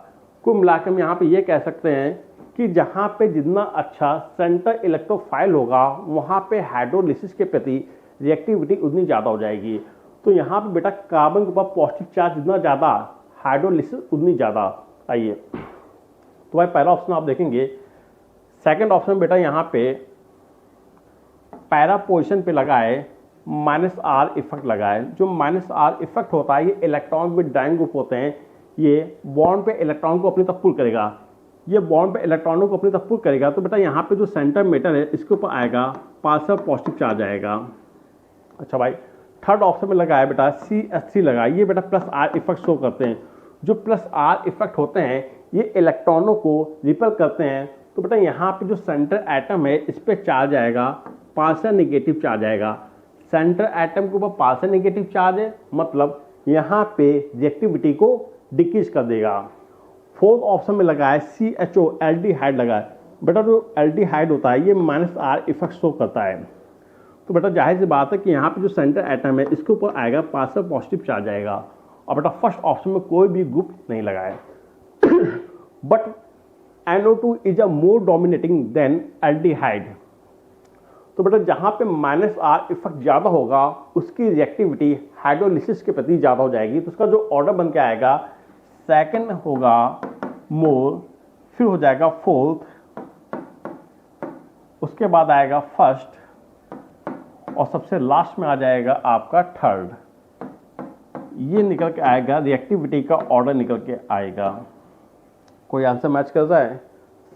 कुल मिलाकर हम यहाँ पे ये कह सकते हैं कि जहाँ पे जितना अच्छा सेंटर इलेक्ट्रोफाइल होगा वहाँ पे हाइड्रोलिसिस के प्रति रिएक्टिविटी उतनी ज़्यादा हो जाएगी। तो यहाँ पे बेटा कार्बन के ऊपर पॉजिटिव चार्ज जितना ज़्यादा, हाइड्रोलिसिस उतनी ज़्यादा। आइए तो भाई पहला ऑप्शन आप देखेंगे। सेकंड ऑप्शन बेटा यहाँ पे पैरा पोजिशन पे लगा है -R इफेक्ट लगा है। जो -R इफेक्ट होता है ये इलेक्ट्रॉन विद डाइंग ग्रुप होते हैं, ये बॉन्ड पे इलेक्ट्रॉन को अपनी तरफ पुल करेगा, ये बॉन्ड पे इलेक्ट्रॉनों को अपनी तरफ पुल करेगा। तो बेटा यहाँ पे जो सेंटर मेटल है इसके ऊपर आएगा पार्शियल पॉजिटिव चार्ज आएगा। अच्छा भाई थर्ड ऑप्शन में लगा है बेटा CH3 लगा, ये बेटा +R इफेक्ट शो करते हैं। जो +R इफेक्ट होते हैं ये इलेक्ट्रॉनों को रिपेल करते हैं। तो बेटा यहाँ पे जो सेंटर एटम है इस पर चार्ज आएगा पार्शियल नेगेटिव चार्ज आएगा। सेंटर एटम के ऊपर पार्शियल नेगेटिव चार्ज है, मतलब यहाँ पे रिएक्टिविटी को डिक्रीज कर देगा। फोर्थ ऑप्शन में लगा है CHO एल्डिहाइड लगा है। बेटा जो एल्डिहाइड होता है ये -R इफेक्ट शो करता है। तो बेटा जाहिर सी बात है कि यहाँ पे जो सेंटर एटम है इसके ऊपर आएगा पार्शियल पॉजिटिव चार्ज आएगा। और बेटा फर्स्ट ऑप्शन में कोई भी ग्रुप नहीं लगा है। But NO2 is a more dominating than aldehyde. तो बेटा जहाँ पे -R इफेक्ट ज़्यादा होगा उसकी रिएक्टिविटी हाइड्रोलिसिस के प्रति ज़्यादा हो जाएगी। तो उसका जो ऑर्डर बन के आएगा सेकंड होगा मोर, फिर हो जाएगा फोर्थ, उसके बाद आएगा फर्स्ट और सबसे लास्ट में आ जाएगा आपका थर्ड। ये निकल के आएगा, रिएक्टिविटी का ऑर्डर निकल के आएगा। कोई आंसर मैच कर रहा है?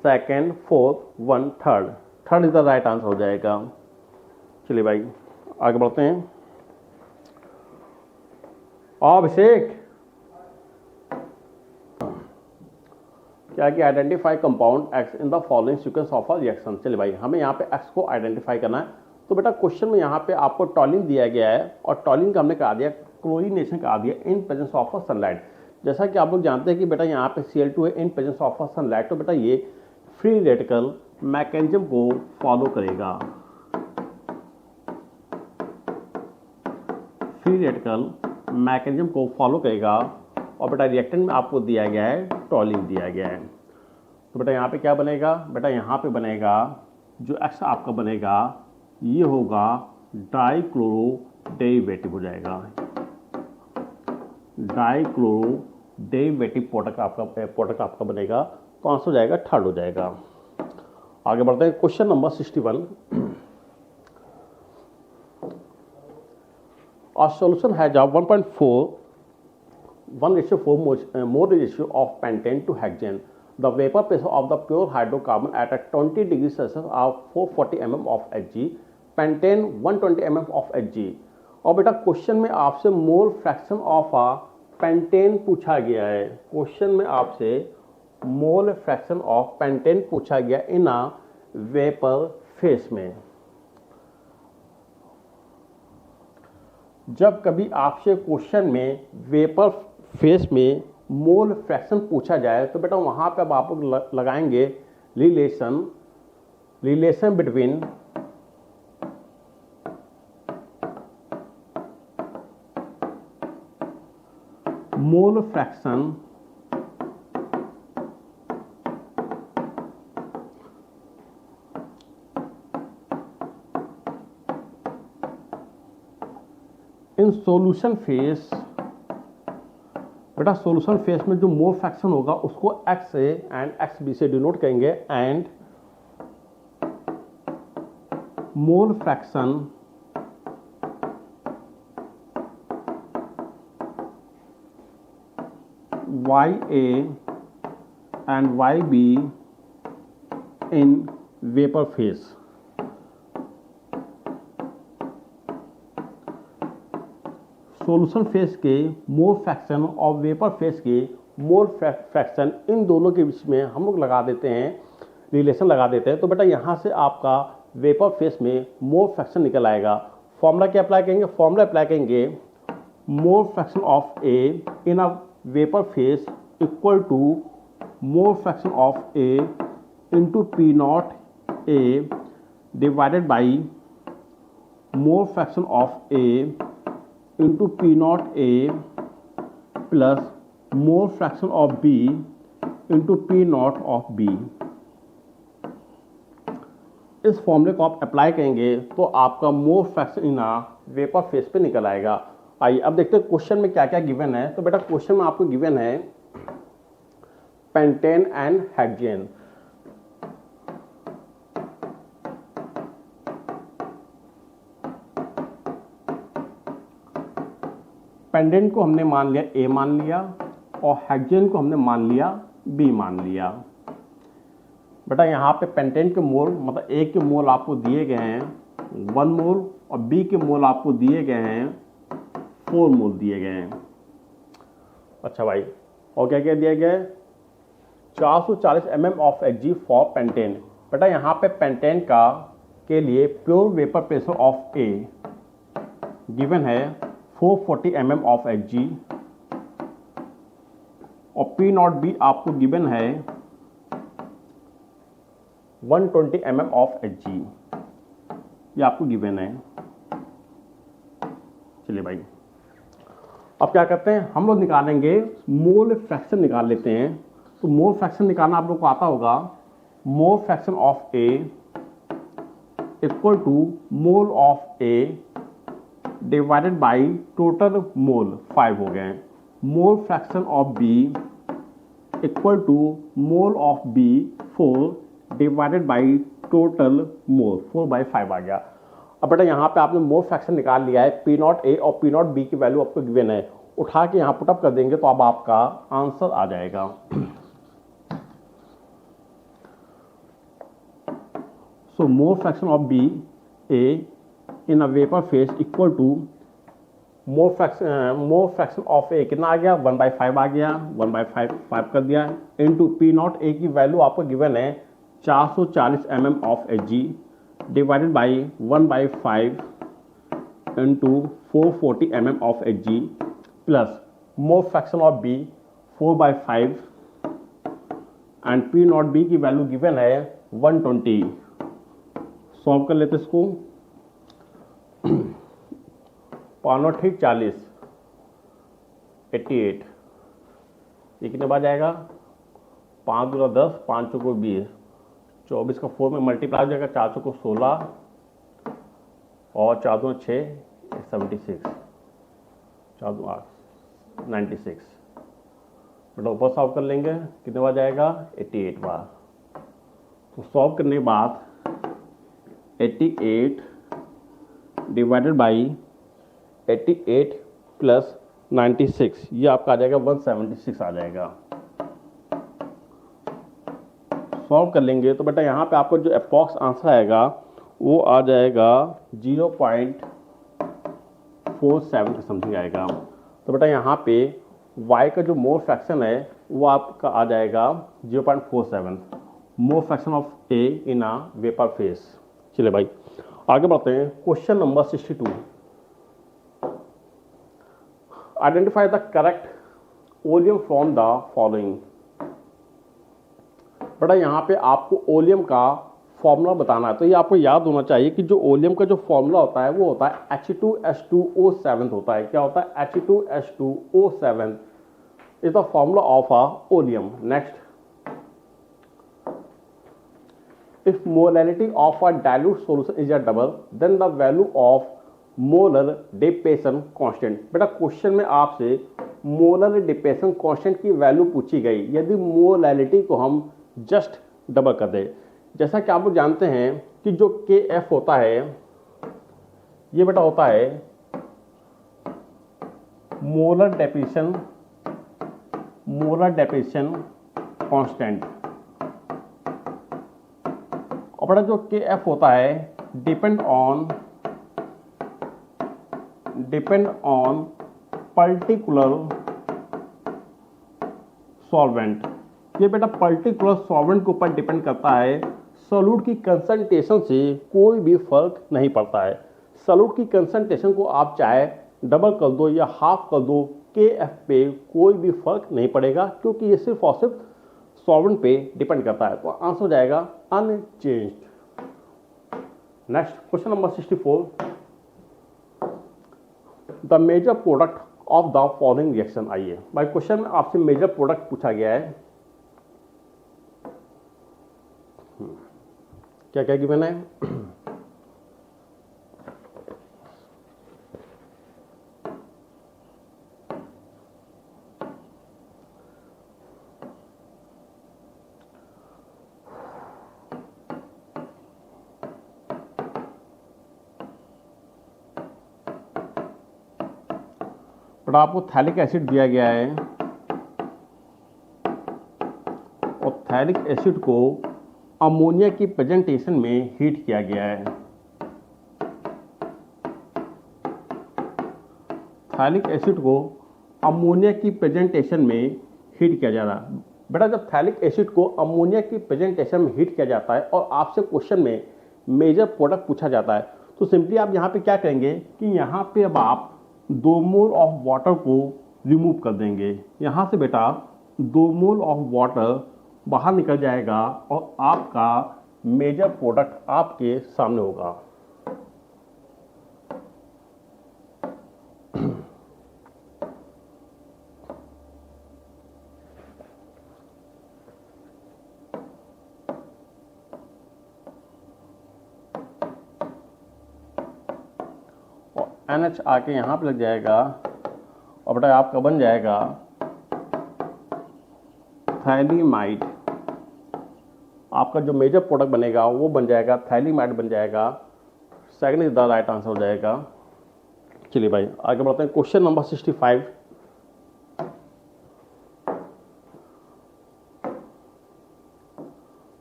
Second, fourth, one, third. Third is the right answer हो जाएगा। चलिए भाई आगे बढ़ते हैं। अभिषेक क्या कि identify compound X in the following sequence of a reaction. चलिए भाई हमें यहाँ पे X को आइडेंटिफाई करना है। तो बेटा क्वेश्चन में यहाँ पे आपको टॉलिन दिया गया है और टॉलिन का हमने कहा दिया क्लोरीनेशन कहा दिया इन प्रेजेंस ऑफ अ सनलाइट। जैसा कि आप लोग जानते हैं कि बेटा यहाँ पे Cl2 है इन प्रेजेंस ऑफ अ सनलाइट। तो बेटा ये फ्री रेडिकल मैकेनिज्म को फॉलो करेगा। फ्री रेडिकल मैकेनिज्म को फॉलो करेगा और बेटा रिएक्टेंट में आपको दिया गया है टॉलिन दिया गया है। तो बेटा यहाँ पे क्या बनेगा? बेटा यहाँ पे बनेगा जो X आपका बनेगा ये होगा डाइक्लोरो डेरिवेटिव हो जाएगा। डाइक्लोरो डेरिवेटिव प्रोडक्ट आपका बनेगा। तो आंसर हो जाएगा थर्ड हो जाएगा। आगे बढ़ते हैं question number 61। A solution has a 1:4 more ratio of pentane to hexane. The vapor pressure of the pure hydrocarbon at a 20 degrees Celsius are 440 mm of Hg, pentane 120 mm of Hg। और बेटा question में आपसे मोल fraction of a pentane पूछा गया है। Question में आपसे मोल fraction of pentane पूछा गया इन अ वेपर फेस में। जब कभी आपसे क्वेश्चन में वेपर फेस में मोल फ्रैक्शन पूछा जाए तो बेटा वहाँ पे अब आप लगाएंगे relation between mole fraction in solution face. बेटा सॉल्यूशन फेस में जो मोल फ्रैक्शन होगा उसको X से एंड XB से डिनोट करेंगे and mole fraction Ya and Yb in vapor phase. Solution phase के मोल फ्रैक्शन और वेपर फेज के मोल फ्रैक्शन, इन दोनों के बीच में हम लोग लगा देते हैं, रिलेशन लगा देते हैं। तो बेटा यहाँ से आपका वेपर फेज में मोल फ्रैक्शन निकल आएगा। फॉर्मूला क्या अप्लाई करेंगे? फॉर्मूला अप्लाई करेंगे mole fraction of A in a vapour phase equal to mole fraction of A into P naught A divided by mole fraction of A into P naught A plus mole fraction of B into P naught of B. इस फॉर्मूले को आप apply करेंगे तो आपका mole fraction in vapour phase पे निकल आएगा। आइए अब देखते हैं क्वेश्चन में क्या क्या गिवन है। तो बेटा क्वेश्चन में आपको गिवन है पेंटेन एंड हेक्सेन। पेंडेंट को हमने मान लिया ए मान लिया और हेक्सेन को हमने मान लिया बी मान लिया। बेटा यहाँ पे पेंटेंट के मोल मतलब ए के मोल आपको दिए गए हैं 1 मोल और बी के मोल आपको दिए गए हैं 4 मोल दिए गए हैं। अच्छा भाई, और क्या क्या दिया गया है? 440 mm of Hg for pentane. बेटा यहाँ पे पेंटेन का के लिए pure vapour pressure of A given है 440 mm ऑफ Hg और पी नॉट बी आपको गिवन है 120 mm ऑफ Hg, ये आपको गिवन है। चलिए भाई, अब क्या करते हैं, हम लोग निकालेंगे मोल फ्रैक्शन निकाल लेते हैं। तो मोल फ्रैक्शन निकालना आप लोग को आता होगा। Mole fraction of A equal to mole of A divided by total mole 5 हो गए। Mole fraction of B equal to mole of B 4 divided by total mole 4/5 आ गया। अब बेटा यहाँ पे आपने मोल फ्रैक्शन निकाल लिया है। पी नॉट ए और पी नॉट बी की वैल्यू आपको गिवन है, उठा के यहाँ पुटअप कर देंगे तो अब आपका आंसर आ जाएगा। So mole fraction of B A in a vapour phase equal to mole fraction of A कितना आ गया? 1/5 आ गया, 1/5 कर दिया इनटू पी नॉट ए की वैल्यू आपको गिवन है 440 mm of Hg divided by 1/5 into 440 mm of Hg plus mole fraction of B 4/5 and P naught B की वैल्यू गिवन है 120। सॉल्व कर लेते इसको। 5 ठीक 40 88, ये कितने बार जाएगा? 5 दूना 10, 5 चौको 20, 24 का 4 में मल्टीप्लाई हो जाएगा, 4 चौको 16 और 4 दूना 6 76, 4 दूना 8 96। बेटा ऊपर सॉल्व कर लेंगे, कितने बार जाएगा? 88 बार। तो सॉल्व करने के बाद 88 डिवाइडेड बाई 88 प्लस 96, ये आपका आ जाएगा 176 आ जाएगा। सॉल्व कर लेंगे तो बेटा यहाँ पे आपको जो अप्रॉक्स आंसर आएगा वो आ जाएगा 0.47 के समथिंग आएगा। तो बेटा यहाँ पे y का जो मोल फ्रैक्शन है वो आपका आ जाएगा 0.47 मोल fraction of A in a vapour phase. चलिए भाई आगे बढ़ते हैं। Question number 62, identify the correct oleum from the following. बेटा यहाँ पे आपको ओलियम का फॉर्मूला बताना है। तो ये आपको याद होना चाहिए कि जो ओलियम का जो फॉर्मूला होता है वो होता है H2S2O7 होता है। क्या होता है? H2S2O7 is the formula of a oleum. Next, if molality of a dilute solution is a double then the value of molar dissipation constant। बेटा क्वेश्चन में आपसे मोलर डिपेशन कांस्टेंट की वैल्यू पूछी गई। यदि मोलैलिटी को हम जस्ट डबल कर दें, जैसा कि आप लोग जानते हैं कि जो KF होता है ये बेटा होता है molar definition molar depression constant. और बड़ा जो Kf होता है डिपेंड ऑन पर्टिकुलर सॉल्वेंट। ये बेटा पर्टिकुलर सॉल्वेंट के ऊपर डिपेंड करता है। सॉल्यूट की कंसंट्रेशन से कोई भी फर्क नहीं पड़ता है। सॉल्यूट की कंसंट्रेशन को आप चाहे डबल कर दो या हाफ कर दो, Kf पे कोई भी फर्क नहीं पड़ेगा, क्योंकि ये सिर्फ और सिर्फ सॉल्वेंट पे डिपेंड करता है। तो आंसर हो जाएगा unchanged. Next question number 64, the major product of the following reaction. आइए भाई, क्वेश्चन में आपसे मेजर प्रोडक्ट पूछा गया है। क्या क्या गिवन है? बट आपको थैलिक एसिड दिया गया है और थैलिक एसिड को अमोनिया की प्रेजेंटेशन में हीट किया गया है। थैलिक एसिड को अमोनिया की प्रेजेंटेशन में हीट किया जा रहा है। बेटा जब थैलिक एसिड को अमोनिया की प्रेजेंटेशन में हीट किया जाता है और आपसे क्वेश्चन में मेजर प्रोडक्ट पूछा जाता है, तो सिंपली आप यहाँ पे क्या करेंगे कि यहाँ पे अब आप 2 मोल ऑफ वाटर को रिमूव कर देंगे। यहाँ से बेटा 2 मोल ऑफ वाटर बाहर निकल जाएगा और आपका मेजर प्रोडक्ट आपके सामने होगा। और NH आके यहाँ पे लग जाएगा और बेटा आपका बन जाएगा थैलीमाइड। आपका जो मेजर प्रोडक्ट बनेगा वो बन जाएगा थैलीमाइड बन जाएगा। Second is the right answer हो जाएगा। चलिए भाई आगे बढ़ते हैं। Question number 65,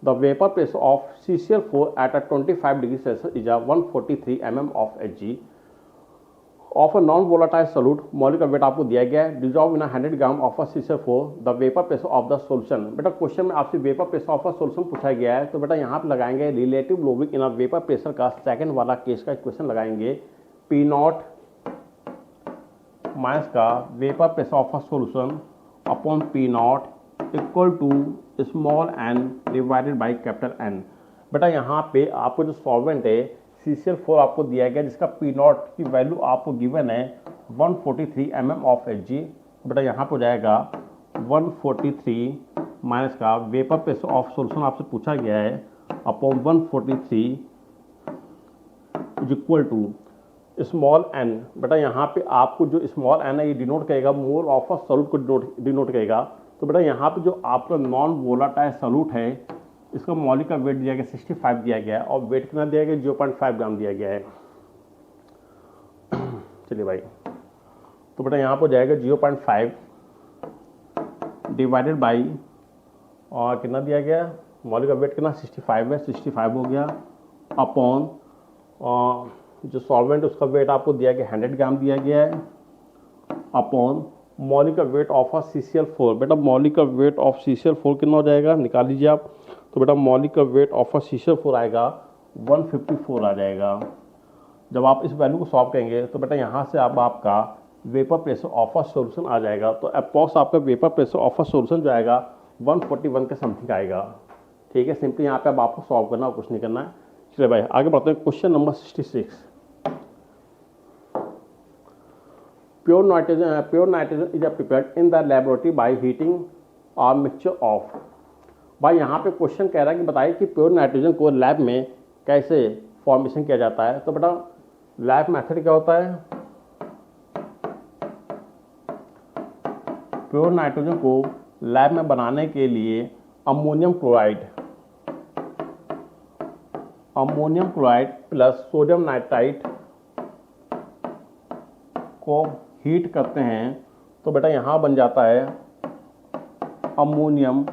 the vapour pressure of CCl4 at a 25 degree Celsius is a 143 mm of Hg of a non-volatile solute। Molecular weight आपको दिया गया है, dissolve in 100 gram of CCl4, the vapour pressure of the solution. बेटा question में आपसे vapour pressure of a solution पूछा गया है, तो बेटा यहाँ पे लगाएंगे relative lowering in vapour pressure का सेकंड वाला केस का इक्वेशन लगाएंगे। P0 माइनस का vapour pressure of a solution upon P0 equal to small n divided by capital N। बेटा यहाँ पे आपको जो सॉल्वेंट है CCl4 आपको दिया गया, जिसका P0 की वैल्यू आपको गिवन है 143 mm ऑफ Hg। बेटा यहाँ पे हो जाएगा 143 माइनस का वेपर प्रेशर ऑफ सॉल्यूशन आपसे पूछा गया है upon 143 is equal to small n। बेटा यहाँ पे आपको जो स्मॉल n है ये डिनोट करेगा मोल ऑफ अ सॉल्यूट को डिनोट करेगा। तो बेटा यहाँ पे जो आपका नॉन वोलाटाइल सॉल्यूट है इसका मॉलिक्यूलर वेट दिया गया 65 दिया गया है और वेट कितना दिया गया 0.5 ग्राम दिया गया है। चलिए भाई, तो बेटा यहाँ पर हो जाएगा 0.5 डिवाइडेड बाई और कितना दिया गया मॉलिक्यूलर वेट कितना 65 है, 65 हो गया अपॉन जो सॉल्वेंट उसका वेट आपको दिया गया 100 ग्राम दिया गया है upon molecular weight of a CCl4। बेटा मॉलिक्यूलर वेट ऑफ CCl4 कितना हो जाएगा निकाल लीजिए आप। तो बेटा molecular weight of a CCl4 आएगा 154 आ जाएगा। जब आप इस वैल्यू को सॉल्व करेंगे तो बेटा यहाँ से अब आपका vapour pressure of a solution आ जाएगा। तो अप्रॉक्स आपका vapour pressure of a solution जो आएगा 141 के समथिंग आएगा। ठीक है, सिंपली यहाँ पे अब आपको सॉल्व करना और कुछ नहीं करना है। चलिए भाई आगे बढ़ते हैं। Question number 66, pure nitrogen is prepared in the laboratory by heating और मिक्सचर ऑफ। भाई यहाँ पे क्वेश्चन कह रहा है कि बताइए कि प्योर नाइट्रोजन को लैब में कैसे फॉर्मेशन किया जाता है। तो बेटा लैब मेथड क्या होता है, प्योर नाइट्रोजन को लैब में बनाने के लिए ammonium chloride plus sodium nitrite को हीट करते हैं। तो बेटा यहाँ बन जाता है अमोनियम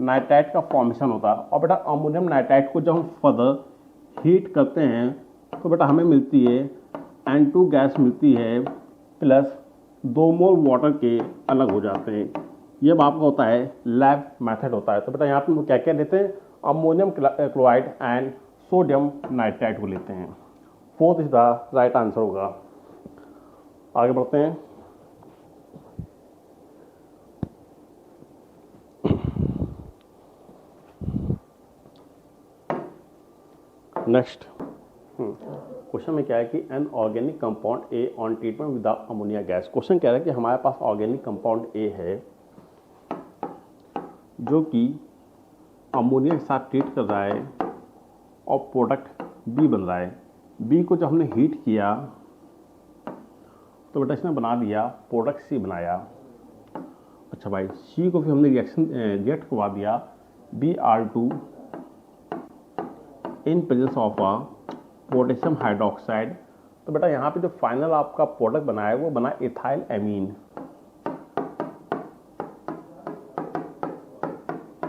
नाइट्राइट का फॉर्मेशन होता है। और बेटा अमोनियम नाइट्राइट को जब हम फर्दर हीट करते हैं तो बेटा हमें मिलती है N2 गैस मिलती है प्लस 2 मोल वाटर के अलग हो जाते हैं। ये आपका होता है लैब मेथड होता है। तो बेटा यहाँ पे हम क्या क्या लेते हैं, ammonium chloride and sodium nitrite को लेते हैं। Fourth is the right answer होगा। आगे बढ़ते हैं। नेक्स्ट क्वेश्चन में क्या है कि an organic compound A on treatment with ammonia gas. Question कह रहा है कि हमारे पास ऑर्गेनिक कंपाउंड ए है जो कि अमोनिया के साथ ट्रीट कर रहा है और प्रोडक्ट बी बन रहा है। बी को जब हमने हीट किया तो बेटा इसने बना दिया प्रोडक्ट सी बनाया। अच्छा भाई, सी को फिर हमने रिएक्ट करवा दिया Br2 in presence of potassium hydroxide. तो बेटा यहाँ पे जो फाइनल आपका प्रोडक्ट बना है वो बना इथाइल एमीन।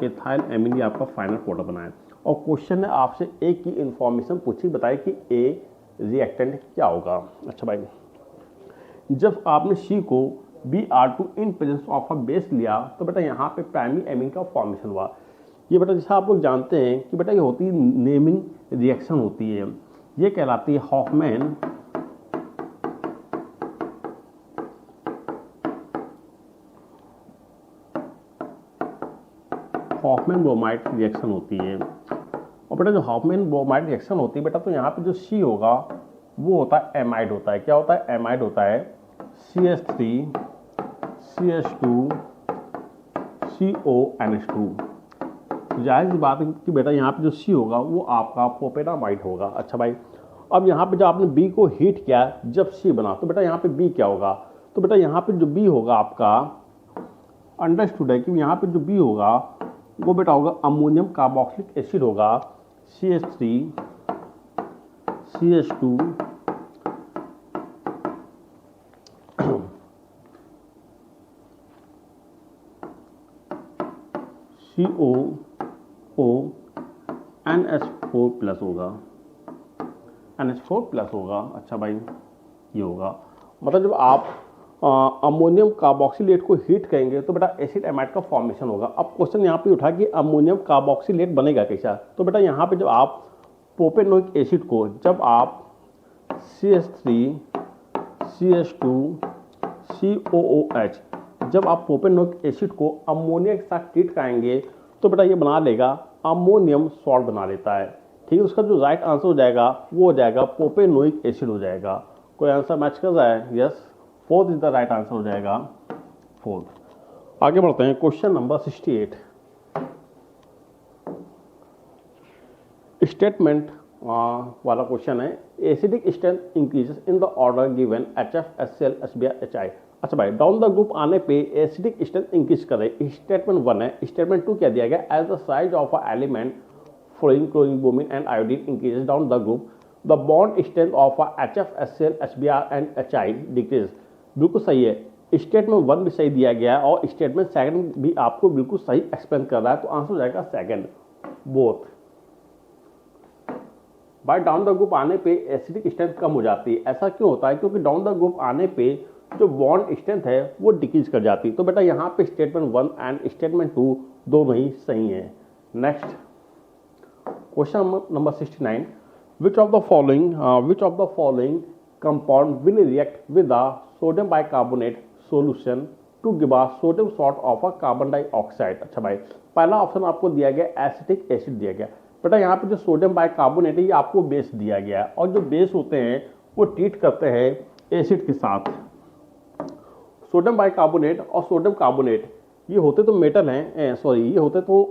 इथाइल एमीन ये आपका फाइनल प्रोडक्ट बना है। और क्वेश्चन ने आपसे एक की इंफॉर्मेशन पूछी, बताई कि ए रिएक्टेंट क्या होगा। अच्छा भाई, जब आपने सी को Br2 in presence of base लिया तो बेटा यहाँ पे प्राइमरी एमीन का फॉर्मेशन हुआ। ये बेटा जैसा आप लोग जानते हैं कि बेटा ये होती है नेमिंग रिएक्शन होती है, ये कहलाती है हॉफमैन ब्रोमाइड रिएक्शन होती है। और बेटा जो हॉफमैन ब्रोमाइड रिएक्शन होती है बेटा, तो यहाँ पे जो सी होगा वो होता है एमाइड होता है। क्या होता है, एमाइड होता है CH3 CH2 CONH2। जाहिर सी बात है कि बेटा यहाँ पे जो सी होगा वो आपका प्रोपेनामाइड होगा। अच्छा भाई, अब यहाँ पे जब आपने बी को हीट किया जब सी बना तो बेटा यहाँ पे बी क्या होगा, तो बेटा यहाँ पे जो बी होगा आपका अंडरस्टूड है कि यहाँ पे जो बी होगा वो बेटा होगा अमोनियम कार्बोक्सिलिक एसिड होगा CH3 CH2 NH4 प्लस होगा, NH4 प्लस होगा। अच्छा भाई, ये होगा मतलब जब आप अमोनियम कार्बोक्सिलेट को हीट करेंगे तो बेटा एसिड एमाइड का फॉर्मेशन होगा। अब क्वेश्चन यहाँ पे उठा कि अमोनियम कार्बोक्सिलेट बनेगा कैसा, तो बेटा यहाँ पे जब आप प्रोपेनोइक एसिड को जब आप CH3 CH2 COOH जब आप प्रोपेनोइक एसिड को अमोनिया के साथ ट्रीट कराएंगे तो बेटा ये बना लेगा अमोनियम सॉल्ट बना लेता है। ठीक है, उसका जो राइट आंसर हो जाएगा वो हो जाएगा प्रोपेनोइक एसिड हो जाएगा। कोई आंसर मैच कर रहा है? Yes, fourth is the right answer हो जाएगा फोर्थ। आगे बढ़ते हैं, क्वेश्चन नंबर 68। स्टेटमेंट वाला क्वेश्चन है, acidic strength increases in the order given HF HCl HBr HI। अच्छा भाई, डाउन द ग्रुप आने पे एसिडिक स्ट्रेंथ इंक्रीज करे, स्टेटमेंट 1 है। स्टेटमेंट 2 क्या दिया गया, as the size of a element fluorine chlorine bromine and iodine increases down the group the bond strength of HF HCl HBr and HI decrease. बिल्कुल सही है, स्टेटमेंट 1 भी सही दिया गया है और स्टेटमेंट 2 भी आपको बिल्कुल सही एक्सप्लेन कर रहा है, तो आंसर हो जाएगा सेकंड, बोथ। बाय डाउन द ग्रुप आने पे एसिडिक स्ट्रेंथ कम हो जाती है। ऐसा क्यों होता है, क्योंकि डाउन द ग्रुप आने पे जो बॉन्ड स्ट्रेंथ है वो डिक्रीज कर जाती है। तो बेटा यहाँ पे स्टेटमेंट 1 एंड स्टेटमेंट 2 दोनों ही सही है। Next question number 69, which of the following compound will react with the sodium bicarbonate solution to give a sodium salt of a carbon dioxide. अच्छा भाई, पहला ऑप्शन आपको दिया गया एसिटिक एसिड दिया गया। बेटा यहाँ पे जो सोडियम बाइकार्बोनेट है ये आपको बेस दिया गया है, और जो बेस होते हैं वो ट्रीट करते हैं एसिड के साथ। सोडियम बाइकार्बोनेट और सोडियम कार्बोनेट ये होते तो मेटल हैं, सॉरी ये होते तो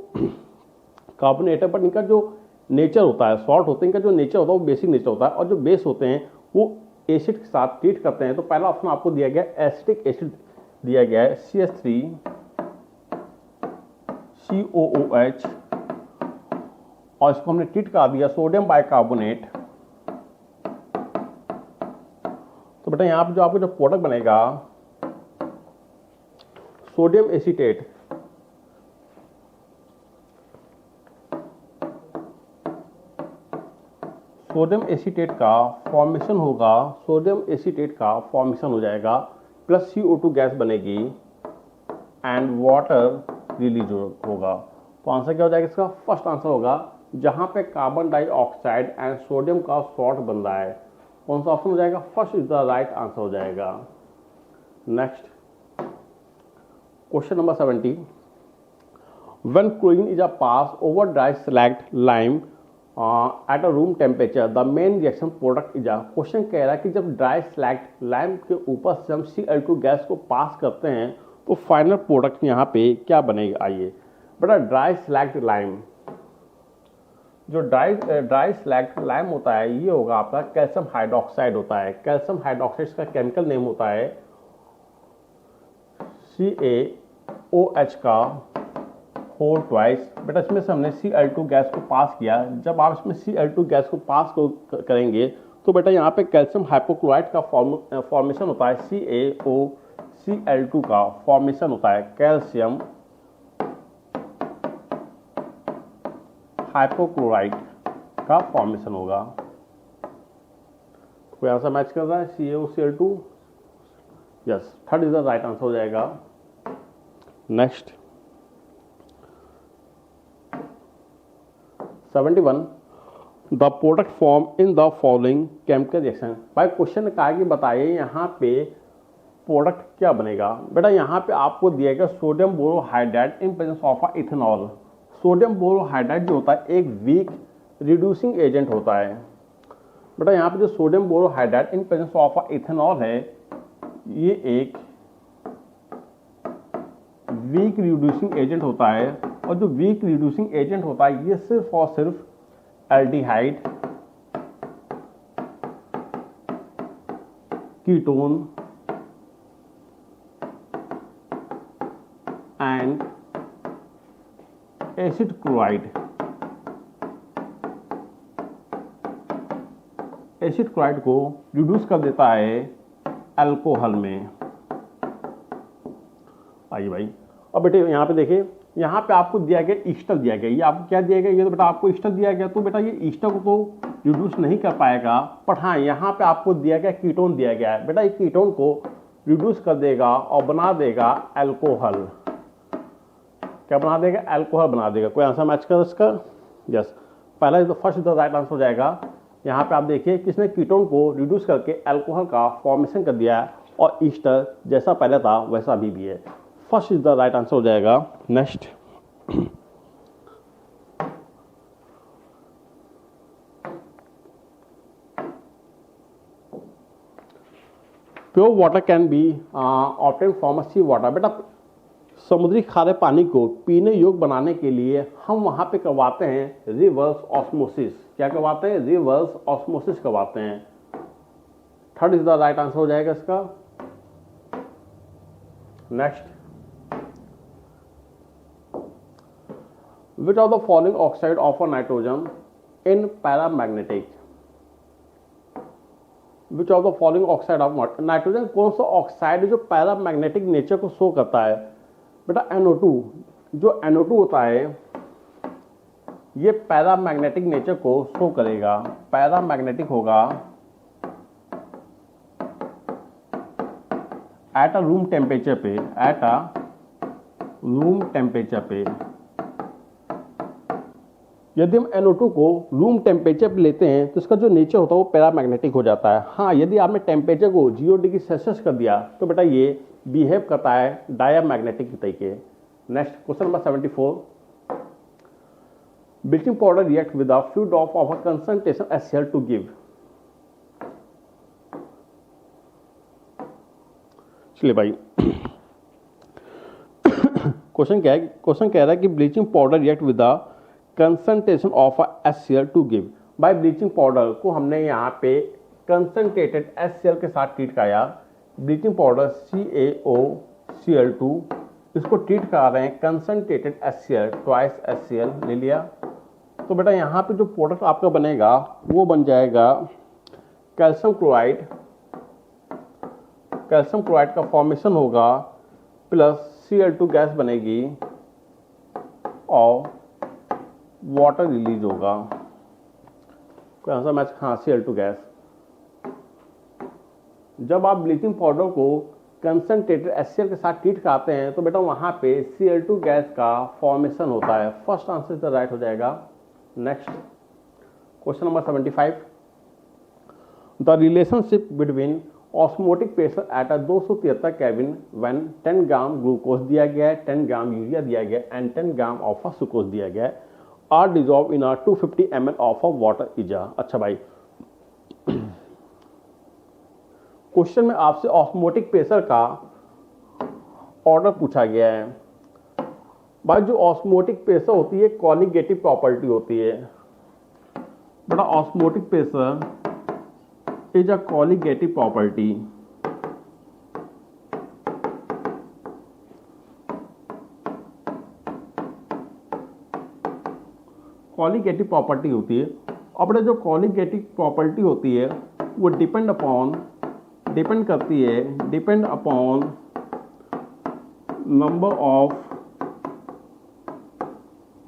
कार्बोनेट है, बट इनका जो नेचर होता है, सॉल्ट होते हैं, इनका जो नेचर होता है वो बेसिक नेचर होता है, और जो बेस होते हैं वो एसिड के साथ ट्रीट करते हैं। तो पहला ऑप्शन आपको दिया गया एसिटिक एसिड दिया गया है CH3 COOH, और इसको हमने ट्रीट करा दिया सोडियम बाइकार्बोनेट। तो बेटा यहाँ पे जो आपको जो प्रोडक्ट बनेगा सोडियम एसीटेट सोडियम एसीटेट का फॉर्मेशन होगा, सोडियम एसीटेट का फॉर्मेशन हो जाएगा, प्लस CO2 गैस बनेगी एंड वाटर रिलीज होगा। तो आंसर क्या हो जाएगा इसका? फर्स्ट आंसर होगा जहां पे कार्बन डाइऑक्साइड एंड सोडियम का सॉल्ट बन रहा है। कौन सा ऑप्शन हो जाएगा? First is the right answer हो जाएगा। Next question number 70, when chlorine is a pass over dry slacked lime at a room temperature the main reaction product is a। Question कह रहा है कि जब ड्राई स्लैग्ड लाइम के ऊपर से हम Cl2 गैस को पास करते हैं तो फाइनल प्रोडक्ट यहाँ पे क्या बनेगा? आइए बेटा, ड्राई स्लैग्ड लाइम, जो ड्राई स्लैग्ड लाइम होता है ये होगा आपका कैल्शियम हाइड्रोक्साइड होता है। कैल्शियम हाइड्रोक्साइड का केमिकल नेम होता है CaOH का होल ट्वाइस। बेटा इसमें से हमने Cl2 गैस को पास किया। जब आप इसमें Cl2 गैस को पास करेंगे तो बेटा यहाँ पे कैल्शियम हाइपोक्लोराइड का फॉर्मेशन होता है। CaOCl2 का फॉर्मेशन होता है, कैल्शियम हाइपोक्लोराइड का फॉर्मेशन होगा। कोई आंसर मैच कर रहा है? CaOCl2, yes, third is the right answer हो जाएगा। Next 71, the product form in the following chemical reaction. भाई क्वेश्चन का आगे बताइए यहाँ पे प्रोडक्ट क्या बनेगा। बेटा यहाँ पे आपको दिया गया sodium borohydride in presence of ethanol. Sodium borohydride जो होता है एक वीक रिड्यूसिंग एजेंट होता है। बेटा यहाँ पे जो sodium borohydride in presence of ethanol है ये एक वीक रिड्यूसिंग एजेंट होता है, और जो वीक रिड्यूसिंग एजेंट होता है ये सिर्फ और सिर्फ aldehyde, ketone and acid chloride, acid chloride को रिड्यूस कर देता है अल्कोहल में। आइए भाई, अब बेटे यहाँ पे देखिए, यहाँ पे आपको दिया गया ईस्टर दिया गया। ये आपको क्या दिया गया? ये तो बेटा आपको ईस्टर दिया गया, तो बेटा ये ईस्टर को तो रिड्यूस नहीं कर पाएगा, पर हाँ यहाँ पे आपको दिया गया कीटोन दिया गया है। बेटा ये कीटोन को रिड्यूस कर देगा और बना देगा अल्कोहल। क्या बना देगा? अल्कोहल बना देगा। कोई आंसर मैच कर इसका? यस, पहला तो फर्स्ट द राइट आंसर हो जाएगा। यहाँ पे आप देखिए किसने कीटोन को रिड्यूस करके अल्कोहल का फॉर्मेशन कर दिया है, और ईस्टर जैसा पहले था वैसा अभी भी है। First is the right answer हो जाएगा। Next pure water can be obtain from sea water. बेटा समुद्री खारे पानी को पीने योग्य बनाने के लिए हम वहां पे करवाते हैं रिवर्स ऑस्मोसिस। क्या करवाते हैं? रिवर्स ऑस्मोसिस करवाते हैं। Third is the right answer हो जाएगा इसका। Next, which of the following oxide offer nitrogen in paramagnetic? which of the following oxide of nitrogen कौन सा ऑक्साइड जो पैरामैग्नेटिक नेचर को शो करता है? बेटा NO2, जो NO2 होता है ये पैरामैग्नेटिक नेचर को शो करेगा। पैरामैग्नेटिक होगा एट अ रूम टेम्परेचर पे, एट अ रूम टेम्परेचर पे। यदि हम NO2 को रूम टेम्परेचर पे लेते हैं तो इसका जो नेचर होता है वो पैरामैग्नेटिक हो जाता है। हाँ, यदि आपने टेम्परेचर को 0 डिग्री सेल्सियस कर दिया तो बेटा ये बिहेव करता है डायामैग्नेटिक के तरीके। Next question number 74, bleaching powder react with a few drop of a concentration HCl to give. चलिए भाई, क्वेश्चन क्या है? क्वेश्चन कह रहा है कि bleaching powder react with the concentration of HCl to give. बाय ब्लीचिंग पाउडर को हमने यहाँ पे कंसंट्रेटेड HCl के साथ ट्रीट कराया। ब्लीचिंग पाउडर CaOCl2, इसको ट्रीट करा रहे हैं कंसंट्रेटेड HCl, ट्वाइस HCl ले लिया। तो बेटा यहाँ पे जो प्रोडक्ट आपका बनेगा वो बन जाएगा कैल्शियम क्लोराइड। कैल्शियम क्लोराइड का फॉर्मेशन होगा, प्लस Cl2 गैस बनेगी और वाटर रिलीज होगा। कोई आंसर मैच? हाँ, Cl2 गैस। जब आप ब्लीचिंग पाउडर को कंसनट्रेटेड HCl के साथ ट्रीट कराते हैं तो बेटा वहां पे Cl2 गैस का फॉर्मेशन होता है। फर्स्ट आंसर तो राइट हो जाएगा। Next question number 75, the relationship between osmotic pressure at 273 kelvin when 10 gram glucose दिया गया है, 10 ग्राम यूरिया दिया गया है एंड 10 ग्राम ऑफ सुक्रोज दिया गया है, are dissolve in 250 ml of water is. अच्छा भाई, क्वेश्चन में आपसे ऑस्मोटिक प्रेशर का ऑर्डर पूछा गया है। भाई जो ऑस्मोटिक प्रेशर होती है कॉलिगेटिव प्रॉपर्टी होती है। बड़ा osmotic pressure is a colligative property. Colligative property होती है। अब जो कॉलिगेटिव प्रॉपर्टी होती है वो depend upon number of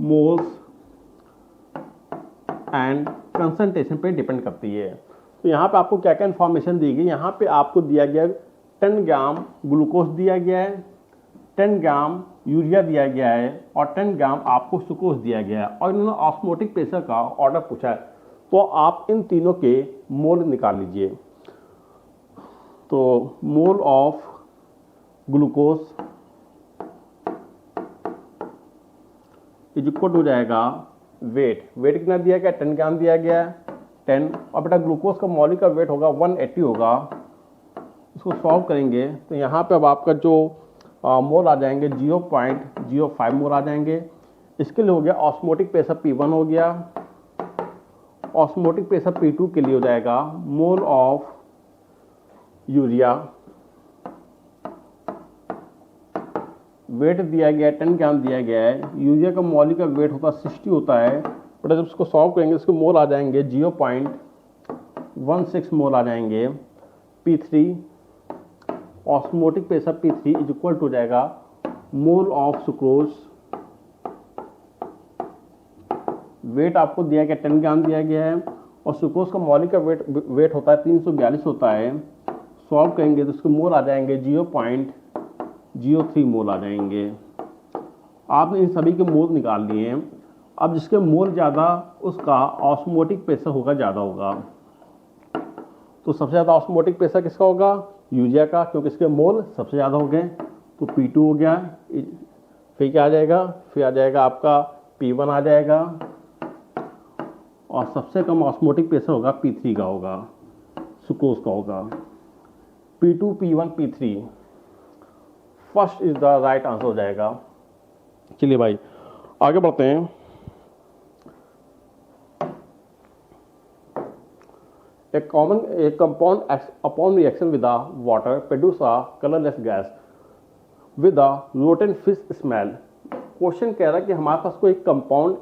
moles and concentration पे डिपेंड करती है। तो यहाँ पे आपको क्या क्या इन्फॉर्मेशन दी गई? यहाँ पे आपको दिया गया 10 ग्राम ग्लूकोज दिया गया है, 10 ग्राम यूरिया दिया गया है और 10 ग्राम आपको सुक्रोज दिया गया है और इन्होंने ऑस्मोटिक प्रेशर का ऑर्डर पूछा है। तो आप इन तीनों के मोल निकाल लीजिए। तो mole of glucose is equal हो जाएगा वेट कितना दिया गया? 10 ग्राम दिया गया है, 10। और बेटा ग्लूकोज का मॉलिक्यूलर वेट होगा 180 होगा। इसको सॉल्व करेंगे तो यहाँ पे अब आपका जो मोल आ जाएंगे 0.05 मोल आ जाएंगे। इसके लिए हो गया ऑस्मोटिक प्रेशर P1 हो गया। ऑस्मोटिक प्रेशर P2 के लिए हो जाएगा मोल ऑफ यूरिया, वेट दिया गया है 10 ग्राम दिया गया है। यूरिया का मॉलिक्यूलर वेट होता 60 होता है। बट जब इसको सॉल्व करेंगे इसके मोल आ जाएंगे 0.16 मोल आ जाएंगे। P3 osmotic pressure P3 is equal to जाएगा मोल ऑफ सुक्रोज, वेट आपको दिया गया 10 ग्राम दिया गया है और सुक्रोज का मॉलिक्यूलर वेट होता है 342 होता है। सॉल्व करेंगे तो इसके मोल आ जाएंगे 0.03 मोल आ जाएंगे। आपने इन सभी के मोल निकाल लिए हैं। अब जिसके मोल ज़्यादा उसका ऑस्मोटिक प्रेशर होगा ज़्यादा होगा। तो सबसे ज़्यादा ऑस्मोटिक प्रेशर किसका होगा? यूरिया का, क्योंकि इसके मोल सबसे ज़्यादा हो गए। तो P2 हो गया। फिर क्या आ जाएगा? फिर आ जाएगा आपका P1 आ जाएगा और सबसे कम ऑस्मोटिक प्रेशर होगा P3 का होगा, सुक्रोज का होगा। P2 P1 P3 first is the right answer हो जाएगा। चलिए भाई आगे बढ़ते हैं। A compound upon reaction with the water produce a colorless gas with a rotten fish smell। Question कह रहा है कि हमारे पास कोई कंपाउंड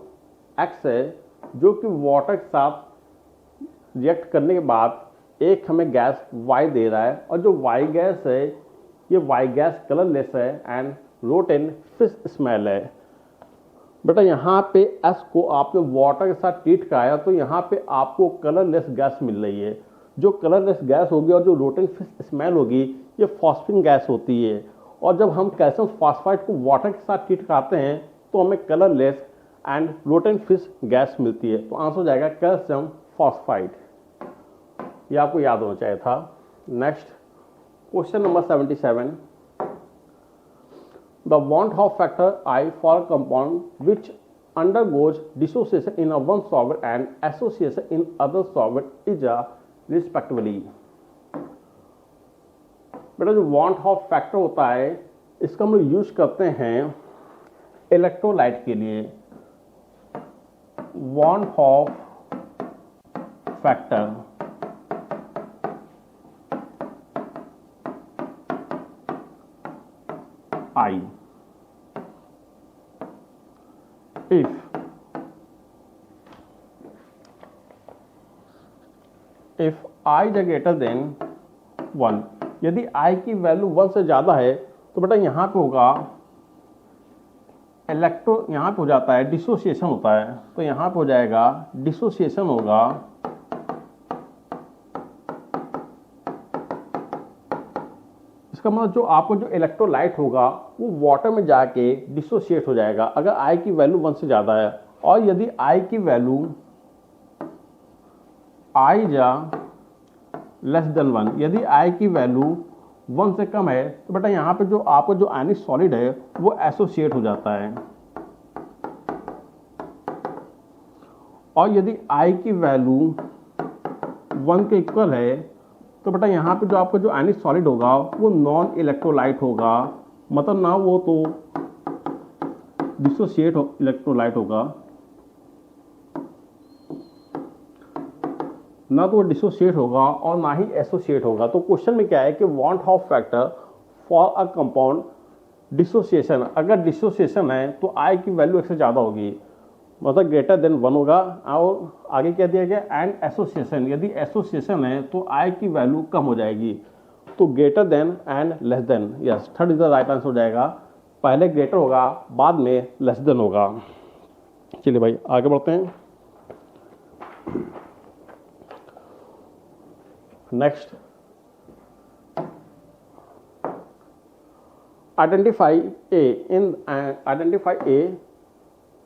X है जो कि वाटर के साथ रिएक्ट करने के बाद एक हमें गैस Y दे रहा है और जो Y गैस है ये Y गैस कलरलेस है एंड रोटेन फिश स्मेल है। बेटा यहाँ पे S को आपने वाटर के साथ ट्रीट कराया तो यहाँ पे आपको कलरलेस गैस मिल रही है। जो कलरलेस गैस होगी और जो रोटेन फिश स्मेल होगी ये फॉस्फिन गैस होती है। और जब हम कैल्शियम फॉस्फाइड को वाटर के साथ ट्रीट कराते हैं तो हमें colourless and rotten fish gas मिलती है। तो आंसर हो जाएगा कैल्शियम फॉस्फाइड। ये आपको याद होना चाहिए था। Next question number 77, the Van-Hoff factor I for a compound which undergoes dissociation in a one solvent and association in other solvent is a respectively। बेटा जो Van-Hoff फैक्टर होता है इसका हम लोग यूज करते हैं इलेक्ट्रोलाइट के लिए। Van-Hoff factor I if I is greater than 1, यदि I की वैल्यू 1 से ज़्यादा है तो बेटा यहाँ पे होगा यहाँ पे हो जाता है डिसोसिएशन होता है। तो यहाँ पे हो जाएगा डिसोसिएशन होगा इसका मतलब जो आपको जो इलेक्ट्रोलाइट होगा वो वाटर में जाके डिसोसिएट हो जाएगा अगर आई की वैल्यू 1 से ज़्यादा है। और यदि आई की वैल्यू आई जा लेस देन 1, यदि आई की वैल्यू 1 से कम है तो बेटा यहाँ पे जो आपको जो आयनिक सॉलिड है वो एसोसिएट हो जाता है। और यदि आई की वैल्यू 1 के इक्वल है तो बेटा यहाँ पे जो आपका जो आयनिक सॉलिड होगा वो नॉन इलेक्ट्रोलाइट होगा, मतलब ना वो तो डिसोसिएट इलेक्ट्रोलाइट होगा, ना तो वो डिसोसिएट होगा और ना ही एसोसिएट होगा। तो क्वेश्चन में क्या है कि want how factor for a compound dissociation, अगर डिसोसिएशन है तो आई की वैल्यू 1 से ज़्यादा होगी, मतलब ग्रेटर देन 1 होगा। और आगे क्या दिया गया एंड एसोसिएशन, यदि एसोसिएशन है तो आई की वैल्यू कम हो जाएगी, तो greater than and less than, yes third is the right answer हो जाएगा। पहले ग्रेटर होगा बाद में लेस देन होगा। चलिए भाई आगे बढ़ते हैं। Next, identify A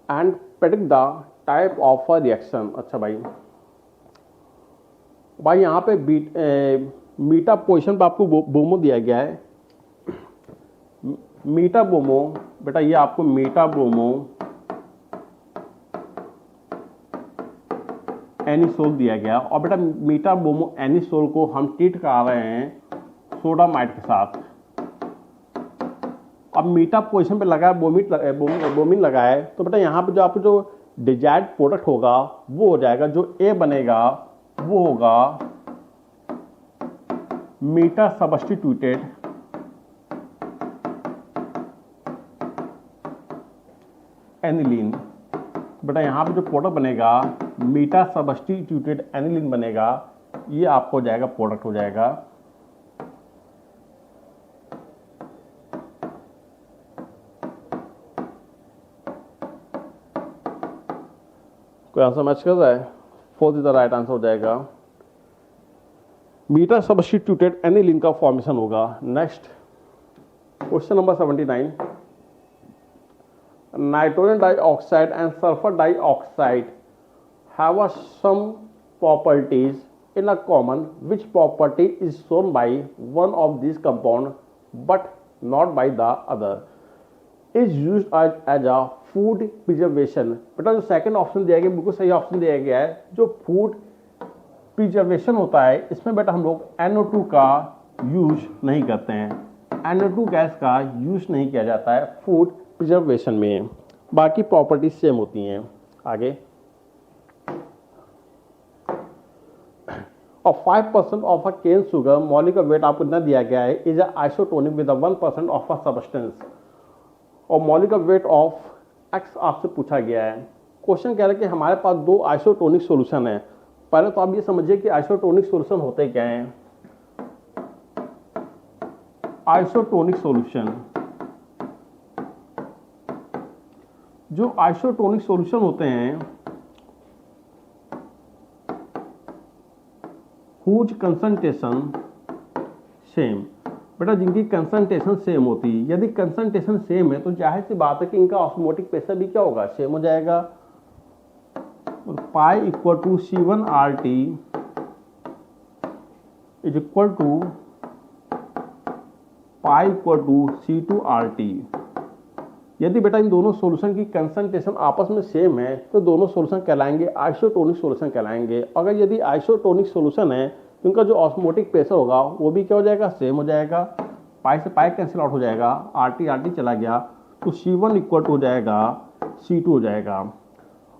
and predict the type of a reaction. अच्छा भाई यहाँ पे मीटा पोजिशन पर आपको बोमो दिया गया है। मीटा बोमो बेटा ये आपको मीटा बोमो एनिसोल दिया गया और बेटा मीटा बोमो एनिसोल को हम ट्रीट करा रहे हैं सोडामाइड के साथ। अब मीटा पोजीशन पे लगा है, बोमिन लगा है, तो बेटा यहाँ पे जो आपको जो डिजायर्ड प्रोडक्ट होगा वो हो जाएगा, जो ए बनेगा वो होगा मीटा सब्स्टिट्यूटेड एनिलीन। बेटा यहाँ पे जो प्रोडक्ट बनेगा मीटा सब्स्टिट्यूटेड एनिलीन बनेगा, ये आपको हो जाएगा प्रोडक्ट हो जाएगा। कोई आंसर मैच कर रहा है? Fourth is the right answer हो जाएगा, मीटा सब्स्टिट्यूटेड एनिलीन का फॉर्मेशन होगा। Next question number 79, nitrogen dioxide and sulphur dioxide have some properties in a common, which property is shown by one of these compound but not by the other, is used as a food preservation। बेटा जो second option दिया गया बिल्कुल सही option दिया गया है। जो फूड प्रिजर्वेशन होता है इसमें बेटा हम लोग NO2 का यूज नहीं करते हैं, NO2 गैस का यूज नहीं किया जाता है फूड प्रिजर्वेशन में, बाकी प्रॉपर्टीज सेम होती हैं। आगे, और 5% of a cane sugar molecular weight आपको इतना दिया गया है, is isotonic with 1% of a substance, और मॉलिक्यूलर वेट ऑफ एक्स आपसे पूछा गया है। क्वेश्चन कह रहा है कि हमारे पास दो आइसोटोनिक सॉल्यूशन है। पहले तो आप ये समझिए कि आइसोटोनिक सॉल्यूशन होते क्या हैं। आइसोटोनिक सॉल्यूशन, जो आइसोटोनिक सॉल्यूशन होते हैं हुज कंसंट्रेशन सेम, बेटा जिनकी कंसंट्रेशन सेम होती है, यदि कंसंट्रेशन सेम है तो जाहिर सी बात है कि इनका ऑस्मोटिक प्रेशर भी क्या होगा, सेम हो जाएगा। Pi equal to C1RT is equal to pi equal to C2RT। यदि बेटा इन दोनों सॉल्यूशन की कंसंट्रेशन आपस में सेम है तो दोनों सॉल्यूशन कहलाएंगे आइसोटोनिक सॉल्यूशन कहलाएंगे। अगर यदि आइसोटोनिक सॉल्यूशन है तो इनका जो ऑस्मोटिक प्रेशर होगा वो भी क्या हो जाएगा, सेम हो जाएगा। पाई से पाई कैंसिल आउट हो जाएगा, RT चला गया, तो C1 इक्वल टू हो जाएगा C2 हो जाएगा।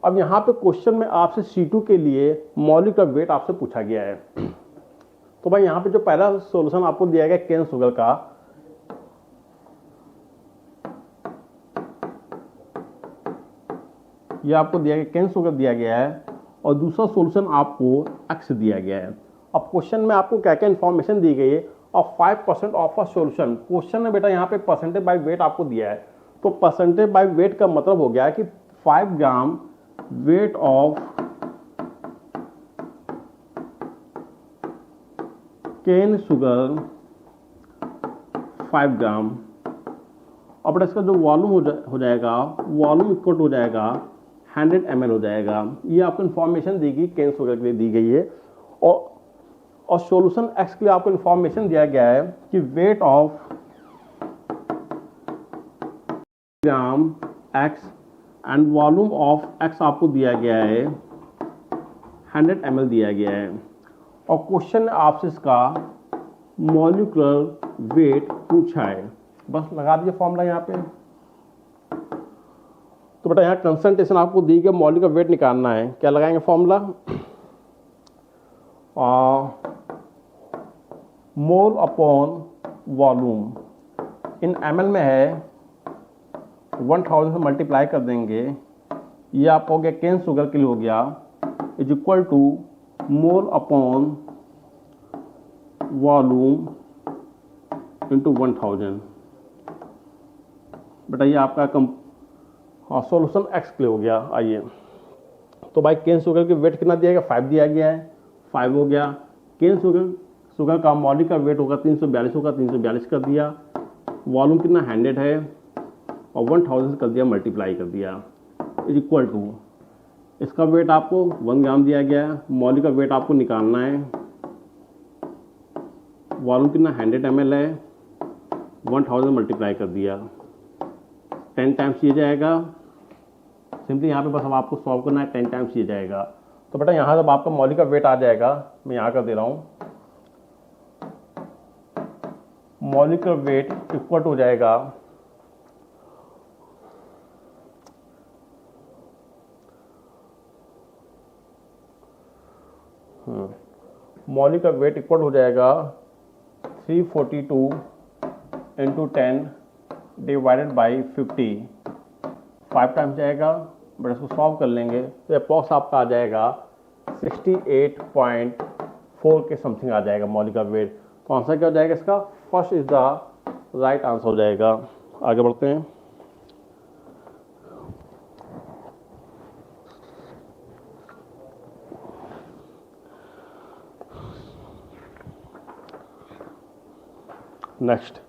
अब यहाँ पे क्वेश्चन में आपसे C2 के लिए मॉलिक्यूलर वेट आपसे पूछा गया है। तो भाई यहाँ पे जो पहला सॉल्यूशन आपको दिया गया केन शुगर का, ये आपको दिया गया केन शुगर दिया गया है और दूसरा सॉल्यूशन आपको एक्स दिया गया है। अब क्वेश्चन में आपको क्या क्या इन्फॉर्मेशन दी गई है और 5% ऑफ अ सॉल्यूशन, क्वेश्चन में बेटा यहाँ पे परसेंटेज बाय वेट आपको दिया है, तो परसेंटेज बाय वेट का मतलब हो गया कि 5 gram weight of cane sugar 5 gram. अब बेटा इसका जो वॉल्यूम हो जाएगा, वॉल्यूम इक्वल हो जाएगा 100 ml हो जाएगा। ये आपको इन्फॉर्मेशन दी गई केन शुगर के लिए दी गई है। और सॉल्यूशन एक्स के लिए आपको इन्फॉर्मेशन दिया गया है कि weight of gram x and volume of x आपको दिया गया है 100 ml दिया गया है। और क्वेश्चन आपसे इसका मॉलिक्यूलर वेट पूछा है। बस लगा दीजिए फॉर्मूला यहाँ पे। तो बेटा यहाँ कंसंट्रेशन आपको दी गई, मॉलिक्यूलर वेट निकालना है। क्या लगाएंगे फॉर्मूला? मोल अपॉन वॉल्यूम इन ml में है, 1000 से मल्टीप्लाई कर देंगे। ये आप हो गया केन शुगर के लिए हो गया, is equal to mole upon volume into 1000। बेटा ये आपका सॉल्यूशन एक्स के लिए हो गया। आइए तो भाई केन शुगर की वेट कितना दिया गया? 5 दिया गया है, 5 हो गया। केन शुगर का मॉलिक्यूलर वेट होगा 342 होगा, 342 कर दिया। वॉल्यूम कितना 100 है और 1000 से कर दिया मल्टीप्लाई कर दिया, इज इक्वल टू इसका वेट आपको 1 ग्राम दिया गया है। मॉलिक्यूलर वेट आपको निकालना है। वॉल्यूम कितना 100 ml है, 1000 मल्टीप्लाई कर दिया, 10 टाइम्स ये जाएगा। सिंपली यहाँ पे बस अब आपको सॉल्व करना है, 10 टाइम्स ये जाएगा। तो बेटा यहाँ जब आपका मॉलिक्यूलर वेट आ जाएगा, मैं यहाँ कर दे रहा हूँ, मॉलिक्यूलर वेट इक्वल हो जाएगा मॉलिक्यूलर वेट इक्वल हो जाएगा 342 इंटू 10 डिवाइडेड बाई 50, 5 टाइम्स जाएगा। बट इसको सॉल्व कर लेंगे तो अप्रॉक्स आपका आ जाएगा 68.4 के समथिंग आ जाएगा मॉलिक्यूलर वेट। तो आंसर क्या हो जाएगा इसका? First is the right answer हो जाएगा। आगे बढ़ते हैं। Next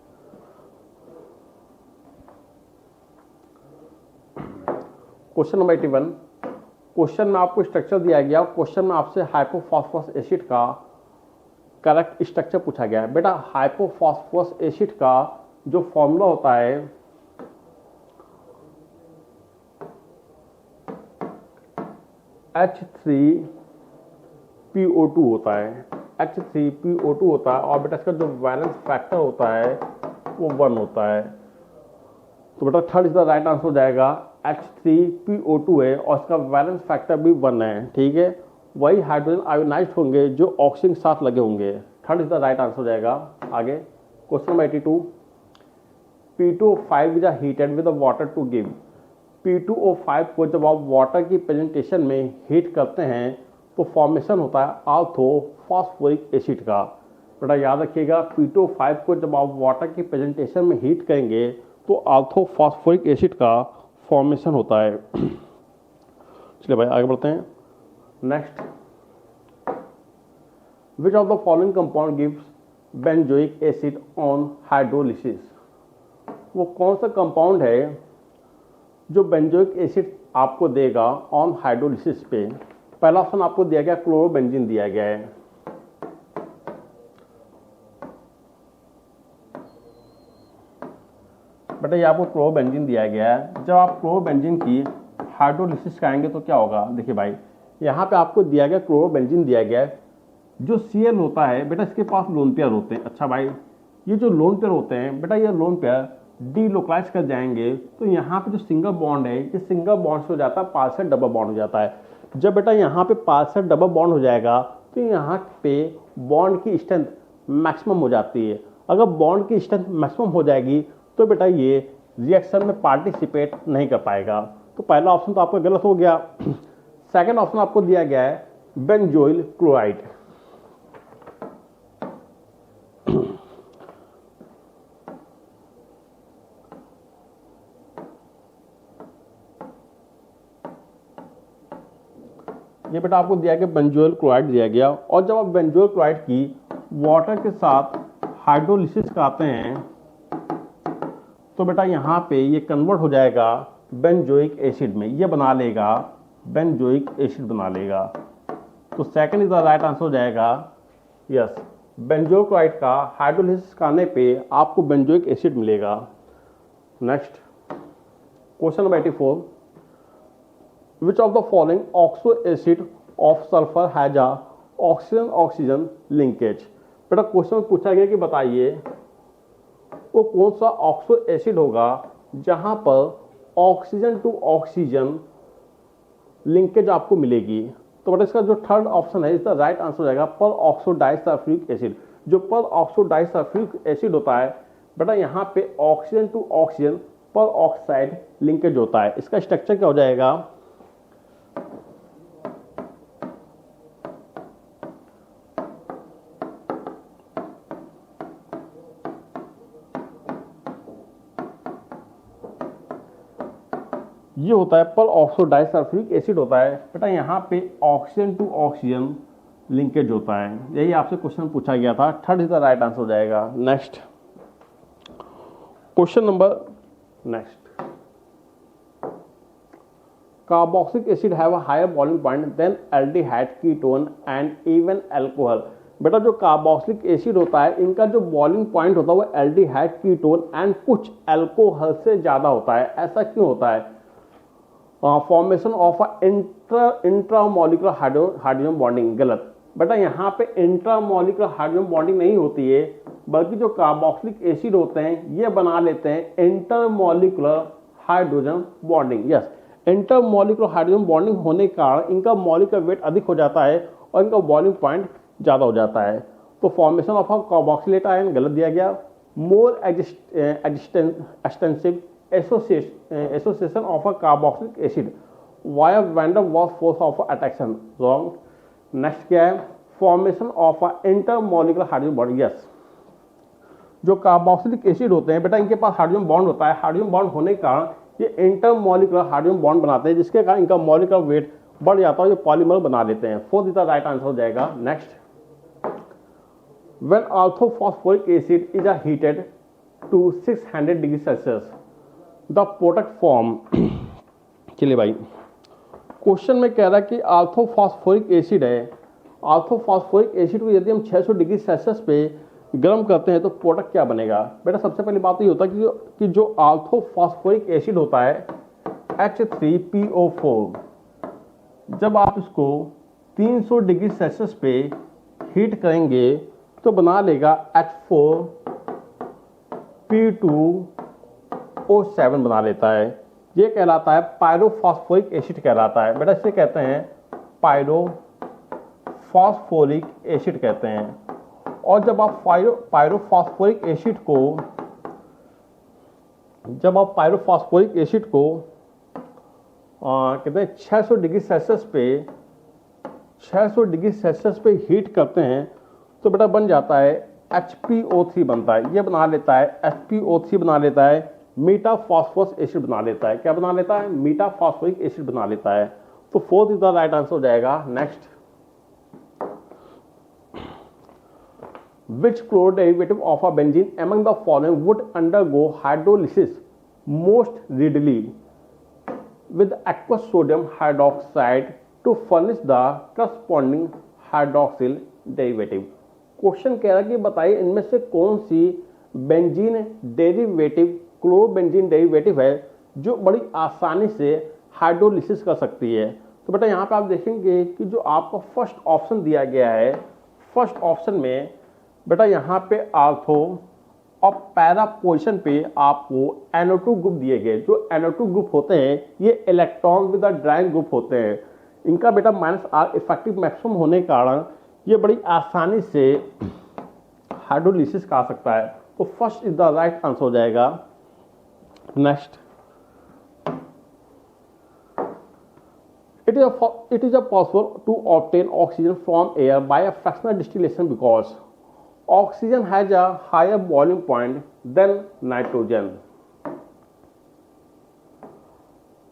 question number 81। क्वेश्चन में आपको स्ट्रक्चर दिया गया, क्वेश्चन में आपसे हाइपोफॉस्फोरस एसिड का करेक्ट स्ट्रक्चर पूछा गया है। बेटा हाइपोफॉस्फोरस एसिड का जो फॉर्मूला होता है H3PO2 होता है, H3PO2 होता है। और बेटा इसका जो वैलेंस फैक्टर होता है वो 1 होता है। तो बेटा third is the right answer हो जाएगा। H3PO2 है और इसका वैलेंस फैक्टर भी 1 है। ठीक है, वही हाइड्रोजन आयोनाइज्ड होंगे जो ऑक्सीजन के साथ लगे होंगे। Third is the right answer हो जाएगा। आगे question number 82। P2O5 is heated with water to give. P2O5 को जब आप वाटर की प्रेजेंटेशन में हीट करते हैं तो फॉर्मेशन होता है ऑर्थोफॉस्फोरिक एसिड का। बेटा याद रखिएगा, P2O5 को जब आप वाटर की प्रेजेंटेशन में हीट करेंगे तो ऑर्थोफॉस्फोरिक एसिड का फॉर्मेशन होता है। चलिए भाई आगे बढ़ते हैं। Next, which of the following compound gives benzoic acid on hydrolysis. वो कौन सा कंपाउंड है जो बेंजोइक एसिड आपको देगा ऑन हाइड्रोलिसिस पे? पहला ऑप्शन आपको दिया गया क्लोरोबेंजीन दिया गया है। बेटा ये आपको क्लोरोबेंजीन दिया गया है। जब आप क्लोरोबेंजीन की हाइड्रोलिसिस कराएंगे तो क्या होगा? देखिए भाई यहाँ पे आपको दिया गया क्लोरोबेंजीन दिया गया है। जो Cl होता है बेटा इसके पास लोन पेयर होते हैं। अच्छा भाई ये जो लोन पेयर होते हैं बेटा ये लोन पेयर डीलोकलाइज कर जाएंगे तो यहाँ पे जो सिंगल बॉन्ड है ये सिंगल बॉन्ड से हो जाता है पार्शियल डबल बॉन्ड हो जाता है। जब बेटा यहाँ पे पार्शियल डबल बॉन्ड हो जाएगा तो यहाँ पे बॉन्ड की स्ट्रेंथ मैक्सिमम हो जाती है। अगर बॉन्ड की स्ट्रेंथ मैक्सिमम हो जाएगी तो बेटा ये रिएक्शन में पार्टिसिपेट नहीं कर पाएगा। तो पहला ऑप्शन तो आपका गलत हो गया। सेकंड ऑप्शन आपको दिया गया है बेंजोइल क्लोराइड। ये बेटा आपको दिया गया बेंजोइल क्लोराइड दिया गया। और जब आप बेंजोइल क्लोराइड की वाटर के साथ हाइड्रोलिसिस कराते हैं तो बेटा यहाँ पे ये कन्वर्ट हो जाएगा बेंजोइक एसिड में, ये बना लेगा बेंजोइक एसिड बना लेगा। तो second is the right answer हो जाएगा यस, बेंजोइक क्लोराइड का हाइड्रोलिसिस करने पे आपको बेंजोइक एसिड मिलेगा। Next question number 84, which of the following oxo acid of sulphur has a oxygen oxygen linkage. बेटा क्वेश्चन में पूछा गया कि बताइए वो कौन सा ऑक्सो एसिड होगा जहां पर ऑक्सीजन टू ऑक्सीजन लिंकेज आपको मिलेगी। तो बेटा इसका जो थर्ड ऑप्शन है इसका राइट आंसर हो जाएगा पर ऑक्सो डाइसल्फ्यूरिक एसिड। जो पर ऑक्सो डाइसल्फ्यूरिक एसिड होता है बेटा यहाँ पे ऑक्सीजन टू ऑक्सीजन पर ऑक्साइड लिंकेज होता है। इसका स्ट्रक्चर क्या हो जाएगा, ये होता है पर ऑक्सो डाइसल्फ्यूरिक एसिड होता है बेटा, यहाँ पे ऑक्सीजन टू ऑक्सीजन लिंकेज होता है। यही आपसे क्वेश्चन पूछा गया था, third is the right answer हो जाएगा। Next question number next, carboxylic acid have a higher boiling point than aldehyde, ketone and even alcohol. बेटा जो कार्बोक्सिलिक एसिड होता है इनका जो बॉइलिंग पॉइंट होता है वो एल्डिहाइड, कीटोन एंड कुछ अल्कोहल से ज्यादा होता है। ऐसा क्यों होता है? Formation of intramolecular hydrogen bonding, गलत। बेटा यहाँ पे इंट्रामोलिकुलर हाइड्रोजन बॉन्डिंग नहीं होती है, बल्कि जो कार्बोक्सिलिक एसिड होते हैं ये बना लेते हैं intermolecular hydrogen bonding. Yes, intermolecular hydrogen bonding होने के कारण इनका मॉलिक्यूलर वेट अधिक हो जाता है और इनका बॉइलिंग पॉइंट ज़्यादा हो जाता है। तो formation of a carboxylate ion गलत दिया गया। More extensive association of a carboxylic acid via van der Waals force of attraction, wrong. Next क्या है, formation of a intermolecular hydrogen bond. Yes, जो कार्बोक्सिलिक एसिड होते हैं बेटा इनके पास हाइड्रोजन बॉन्ड होता है, हाइड्रोजन बॉन्ड होने के कारण ये इंटरमोलिकुलर हाइड्रोजन बॉन्ड बनाते हैं, जिसके कारण इनका मॉलिक्यूलर वेट बढ़ जाता है, ये पॉलीमर बना लेते हैं। फोर्थ इसका राइट आंसर हो जाएगा। Next, when orthophosphoric acid is heated to 600 degree Celsius the product form. चलिए भाई, क्वेश्चन में कह रहा है कि ऑर्थोफॉस्फोरिक एसिड है, ऑर्थोफॉस्फोरिक एसिड को यदि हम 600 डिग्री सेल्सियस पे गर्म करते हैं तो प्रोडक्ट क्या बनेगा। बेटा सबसे पहली बात तो ये होता है कि जो ऑर्थोफॉस्फोरिक एसिड होता है H3PO4, जब आप इसको 300 डिग्री सेल्सियस पे हीट करेंगे तो बना लेगा H4P2O7 बना लेता है। ये कहलाता है पायरोफॉस्फोरिक एसिड कहलाता है। बेटा इसे कहते हैं पायरोफॉस्फोरिक एसिड कहते हैं। और जब आप पायरोफॉस्फोरिक एसिड को कहते हैं 600 डिग्री सेल्सियस पे हीट करते हैं तो बेटा बन जाता है HPO3 बनता है। ये बना लेता है HPO3 बना लेता है, मीटाफॉस्फोरस एसिड बना लेता है। क्या बना लेता है? मीटाफॉस्फोरिक एसिड बना लेता है। तो fourth is the right answer हो जाएगा। Next, which chloride derivative of a benzene among the following would undergo hydrolysis most readily with aqueous sodium hydroxide to furnish the corresponding hydroxyl derivative। Question कह रहा है कि बताइए इनमें से कौन सी बेंजीन डेरिवेटिव, क्लोरोबेंजीन डेरिवेटिव है जो बड़ी आसानी से हाइड्रोलिसिस कर सकती है। तो बेटा यहाँ पे आप देखेंगे कि जो आपका फर्स्ट ऑप्शन दिया गया है, फर्स्ट ऑप्शन में बेटा यहाँ पे आर्थो और पैरा पोजिशन पे आपको NO2 ग्रुप दिए गए। जो NO2 ग्रुप होते हैं ये इलेक्ट्रॉन विद ड्राइंग ग्रुप होते हैं। इनका बेटा -R इफेक्टिव मैक्सिमम होने के कारण ये बड़ी आसानी से हाइड्रोलिसिस कर सकता है। तो first is the right answer हो जाएगा। Next, it is possible to obtain oxygen from air by a fractional distillation because oxygen has a higher boiling point than nitrogen।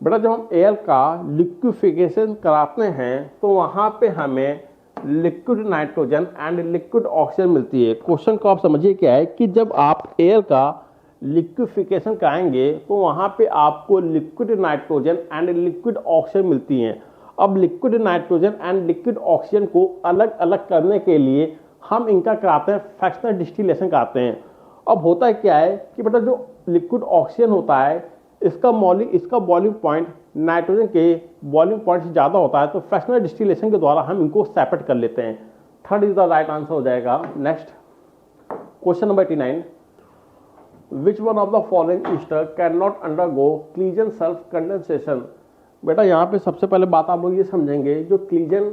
बेटा जब हम एयर का लिक्विफिकेशन कराते हैं तो वहां पे हमें liquid nitrogen and liquid oxygen मिलती है। क्वेश्चन को आप समझिए क्या है कि जब आप एयर का लिक्विफिकेशन कराएंगे तो वहाँ पे आपको liquid nitrogen and liquid oxygen मिलती हैं। अब liquid nitrogen and liquid oxygen को अलग अलग करने के लिए हम इनका कराते हैं फ्रैक्शनल डिस्टिलेशन कराते हैं। अब होता है क्या है कि बेटा जो लिक्विड ऑक्सीजन होता है इसका बॉइलिंग पॉइंट नाइट्रोजन के बॉइलिंग पॉइंट से ज़्यादा होता है, तो फ्रैक्शनल डिस्टिलेशन के द्वारा हम इनको सेपरेट कर लेते हैं। Third is the right answer हो जाएगा। Next question number 89, which one of the following ester can not undergo Claisen self condensation. बेटा यहाँ पे सबसे पहले बात आप लोग ये समझेंगे, जो क्लीजन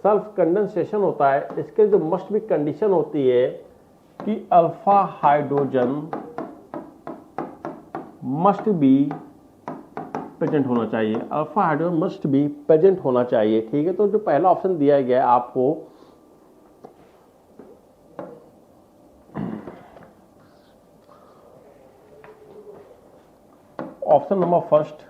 सेल्फ कंडेंसेशन होता है इसके जो मस्ट बी कंडीशन होती है कि alpha hydrogen must be present होना चाहिए। Alpha hydrogen must be present होना चाहिए। ठीक है, तो जो पहला ऑप्शन दिया गया है आपको, ऑप्शन नंबर फर्स्ट,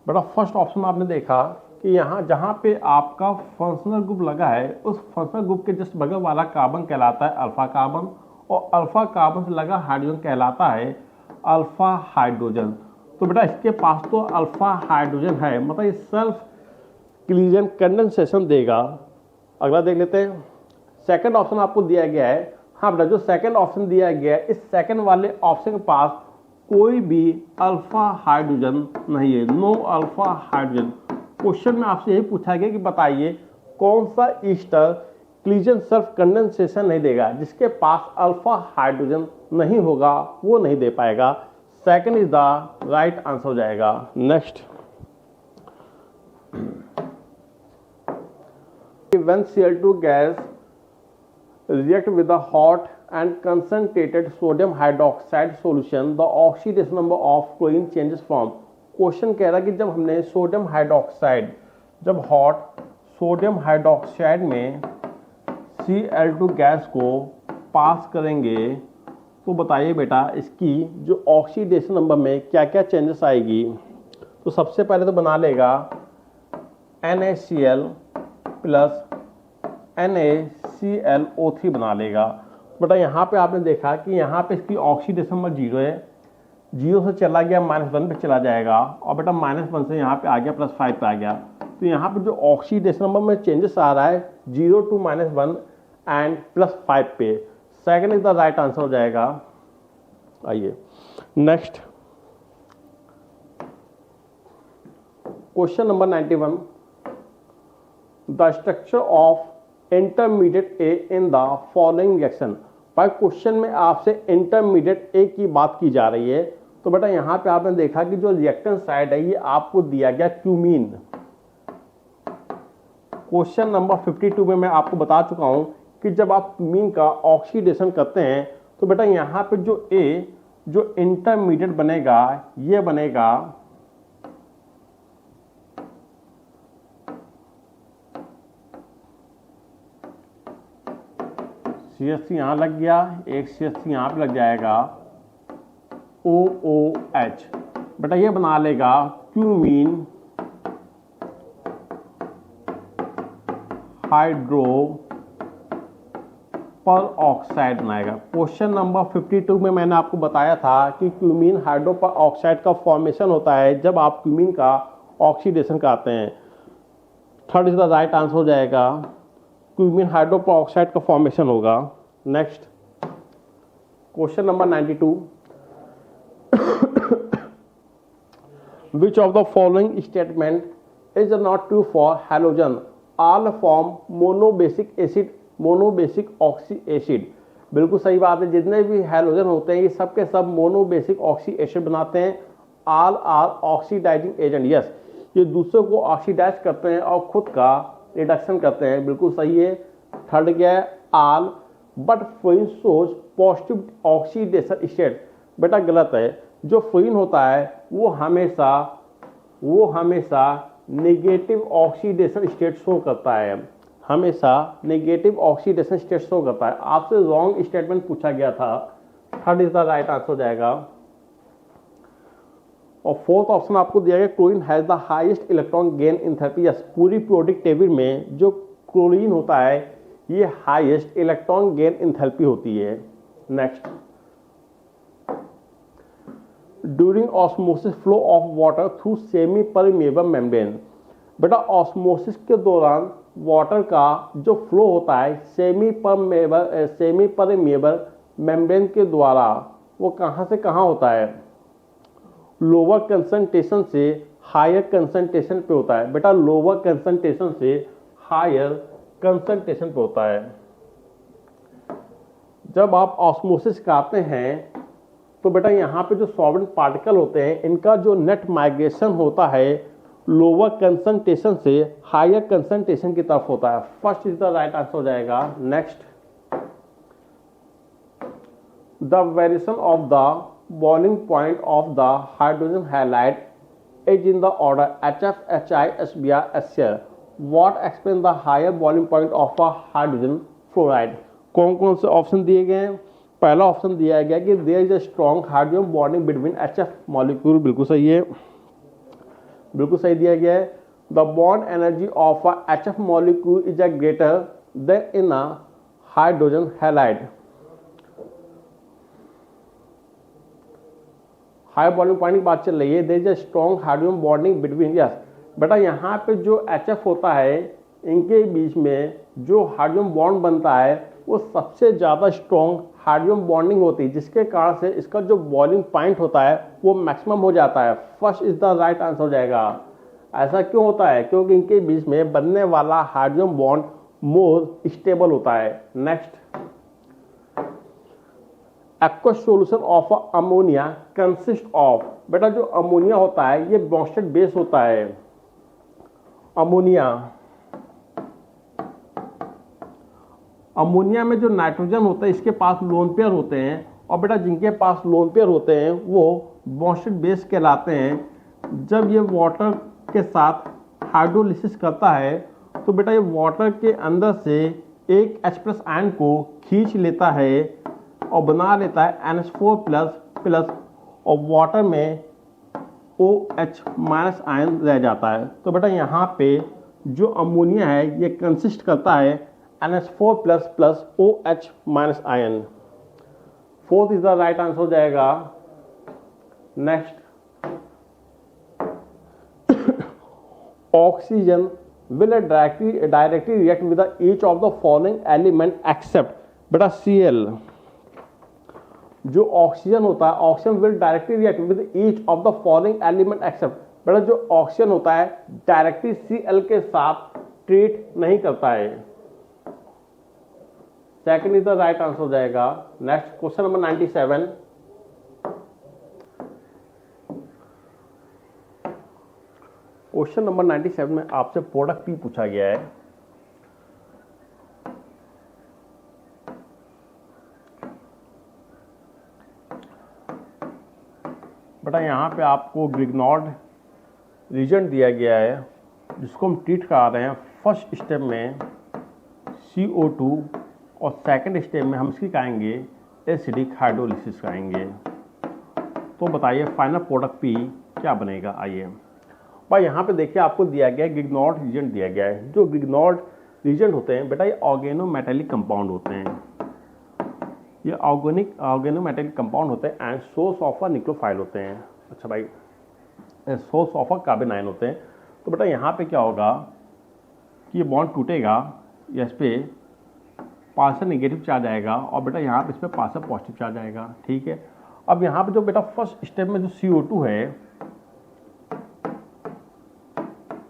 बेटा फर्स्ट ऑप्शन में आपने देखा कि यहाँ जहाँ पे आपका फंक्शनल ग्रुप लगा है उस फंक्शनल ग्रुप के जस्ट बगल वाला कार्बन कहलाता है अल्फा कार्बन, और अल्फा कार्बन से लगा हाइड्रोजन कहलाता है अल्फा हाइड्रोजन। तो बेटा इसके पास तो अल्फा हाइड्रोजन है, मतलब ये सेल्फ क्लीजन कंडेंसेशन देगा। अगला देख लेते हैं, सेकंड ऑप्शन आपको दिया गया है। हाँ बेटा जो सेकंड ऑप्शन दिया गया है, इस सेकंड वाले ऑप्शन के पास कोई भी अल्फा हाइड्रोजन नहीं है, नो अल्फा हाइड्रोजन। क्वेश्चन में आपसे यही पूछा गया कि बताइए कौन सा ईस्टर क्लीजन सेल्फ कंडेंसेशन नहीं देगा, जिसके पास अल्फा हाइड्रोजन नहीं होगा वो नहीं दे पाएगा। Second is the right answer हो जाएगा। Next, when Cl2 gas react with the hot and concentrated sodium hydroxide solution, the oxidation number of chlorine changes from। Question कह रहा है कि जब हमने सोडियम हाइड्रोक्साइड, जब हॉट सोडियम हाइड्रोक्साइड में Cl2 गैस को पास करेंगे तो बताइए बेटा इसकी जो ऑक्सीडेशन नंबर में क्या क्या चेंजेस आएगी। तो सबसे पहले तो बना लेगा NaCl प्लस NaClO3 बना लेगा। बेटा यहाँ पे आपने देखा कि यहाँ पे इसकी ऑक्सीडेशन नंबर 0 है, 0 से चला गया -1 पे चला जाएगा, और बेटा -1 से यहाँ पे आ गया +5 पे आ गया। तो यहाँ पे जो ऑक्सीडेशन नंबर में चेंजेस आ रहा है 0 to -1 एंड +5 पे। Second is the right answer हो जाएगा। आइए next, question number 91, the structure of intermediate A in the following reaction. भाई क्वेश्चन में आपसे इंटरमीडिएट ए की बात की जा रही है। तो बेटा यहाँ पे आपने देखा कि जो रिएक्टेंट साइड है ये आपको दिया गया क्यूमीन। क्वेश्चन नंबर 52 में मैं आपको बता चुका हूँ कि जब आप क्यूमीन का ऑक्सीडेशन करते हैं तो बेटा यहाँ पे जो ए जो इंटरमीडिएट बनेगा ये बनेगा CH यहाँ लग गया, एक CH यहाँ पे लग जाएगा OOH। बेटा ये बना लेगा क्यूमीन हाइड्रो पर ऑक्साइड बनाएगा। क्वेश्चन नंबर 52 में मैंने आपको बताया था कि क्यूमीन हाइड्रो पर ऑक्साइड का फॉर्मेशन होता है जब आप क्यूमीन का ऑक्सीडेशन कराते हैं। Third is the right answer हो जाएगा, क्यूमीन हाइड्रो पर ऑक्साइड का फॉर्मेशन होगा। Next, question number 92, which of the following statement is not true for halogen, all form monobasic acid monobasic oxy acid. बिल्कुल सही बात है, जितने भी हैलोजन होते हैं ये सब के सब मोनोबेसिक ऑक्सी एसिड बनाते हैं। All are oxidising agent, yes ये दूसरों को ऑक्सीडाइज करते हैं और खुद का रिडक्शन करते हैं, बिल्कुल सही है। थर्ड क्या है, all but fluorine shows positive oxidation state. बेटा गलत है, जो फ्लोरीन होता है वो हमेशा नेगेटिव ऑक्सीडेशन स्टेट शो करता है। हमेशा नेगेटिव ऑक्सीडेशन स्टेट शो करता है। आपसे रॉन्ग स्टेटमेंट पूछा गया था, third is the right answer हो जाएगा। और फोर्थ ऑप्शन आपको दिया गया chlorine has the highest electron gain enthalpy. Yes, पूरी पीरियोडिक टेबल में जो क्लोरीन होता है ये हाईएस्ट इलेक्ट्रॉन गेन एंथैल्पी होती है। Next, during osmosis flow of water through semi permeable membrane. बेटा ऑस्मोसिस के दौरान वाटर का जो फ्लो होता है सेमी परमेबल मेम्ब्रेन के द्वारा, वो कहाँ से कहाँ होता है? लोअर कंसंट्रेशन से हायर कंसंट्रेशन पे होता है। बेटा लोअर कंसंट्रेशन से हायर कंसंट्रेशन पे होता है। जब आप ऑस्मोसिस कराते हैं तो बेटा यहाँ पे जो सॉल्वेंट पार्टिकल होते हैं इनका जो नेट माइग्रेशन होता है लोअर कंसंट्रेशन से हायर कंसंट्रेशन की तरफ होता है। First is the right answer हो जाएगा। Next, the variation of the boiling point of the hydrogen halide is in the order HF, HI, HBr, HCl। What explain the higher boiling point of a hydrogen fluoride. कौन कौन से option दिए गए हैं? पहला option दिया गया कि there is a strong hydrogen bonding between HF molecule, बिल्कुल सही है, बिल्कुल सही दिया गया है। The bond energy of a HF molecule is a greater than in a hydrogen halide. High bonding point की बात चल रही है, there is a strong hydrogen bonding between. Yes बेटा यहाँ पे जो HF होता है इनके बीच में जो हाइड्रोजन बॉन्ड बनता है वो सबसे ज़्यादा स्ट्रॉन्ग हाइड्रोजन बॉन्डिंग होती है, जिसके कारण से इसका जो बॉइलिंग पॉइंट होता है वो मैक्सिमम हो जाता है। First is the right answer हो जाएगा। ऐसा क्यों होता है? क्योंकि इनके बीच में बनने वाला हाइड्रोजन बॉन्ड मोर स्टेबल होता है। Next, aqueous solution of ammonia consist of. बेटा जो अमोनिया होता है ये बॉन्स्टेड बेस होता है। अमोनिया में जो नाइट्रोजन होता है इसके पास लोन पेयर होते हैं, और बेटा जिनके पास लोन पेयर होते हैं वो बॉन्स्टेड बेस कहलाते हैं। जब ये वाटर के साथ हाइड्रोलिसिस करता है तो बेटा ये वाटर के अंदर से एक H+ आयन को खींच लेता है और बना लेता है NH4++ और वाटर में OH- आयन रह जाता है। तो बेटा यहाँ पे जो अमोनिया है ये कंसिस्ट करता है NH4++ OH- ion. Fourth is the right answer हो जाएगा। Next, oxygen will directly react with each of the following element except। बेटा Cl, जो ऑक्सीजन होता है oxygen will directly react with each of the following element except। बेटा जो oxygen होता है डायरेक्टली Cl के साथ ट्रीट नहीं करता है। Second is the right answer हो जाएगा। Next, question number 97। Question number 97 में आपसे प्रोडक्ट पी पूछा गया है। बेटा यहाँ पे आपको ग्रिग्नॉर्ड रीजन दिया गया है जिसको हम ट्रीट करा रहे हैं। फर्स्ट स्टेप में CO2 और सेकंड स्टेप में हम इसकी कराएंगे एसिडिक हाइड्रोलिसिस कराएंगे। तो बताइए फाइनल प्रोडक्ट पी क्या बनेगा? आइए भाई यहाँ पे देखिए आपको दिया गया है ग्रिग्नॉर्ड रीजन दिया गया है। जो ग्रिग्नॉर्ड रीजन होते हैं बेटा ये ऑर्गेनोमेटेलिक कंपाउंड होते हैं, ये ऑर्गेनोमेटेलिक कंपाउंड होते हैं and source of a nucleophile होते हैं। अच्छा भाई, source of a carbon ion होते हैं। तो बेटा यहाँ पे क्या होगा कि ये बॉन्ड टूटेगा, इस पे पार्शियल नेगेटिव चार्ज आएगा और बेटा यहाँ पे इस पर पार्शियल पॉजिटिव चार्ज आएगा। ठीक है, अब यहाँ पे जो बेटा फर्स्ट स्टेप में जो CO2 है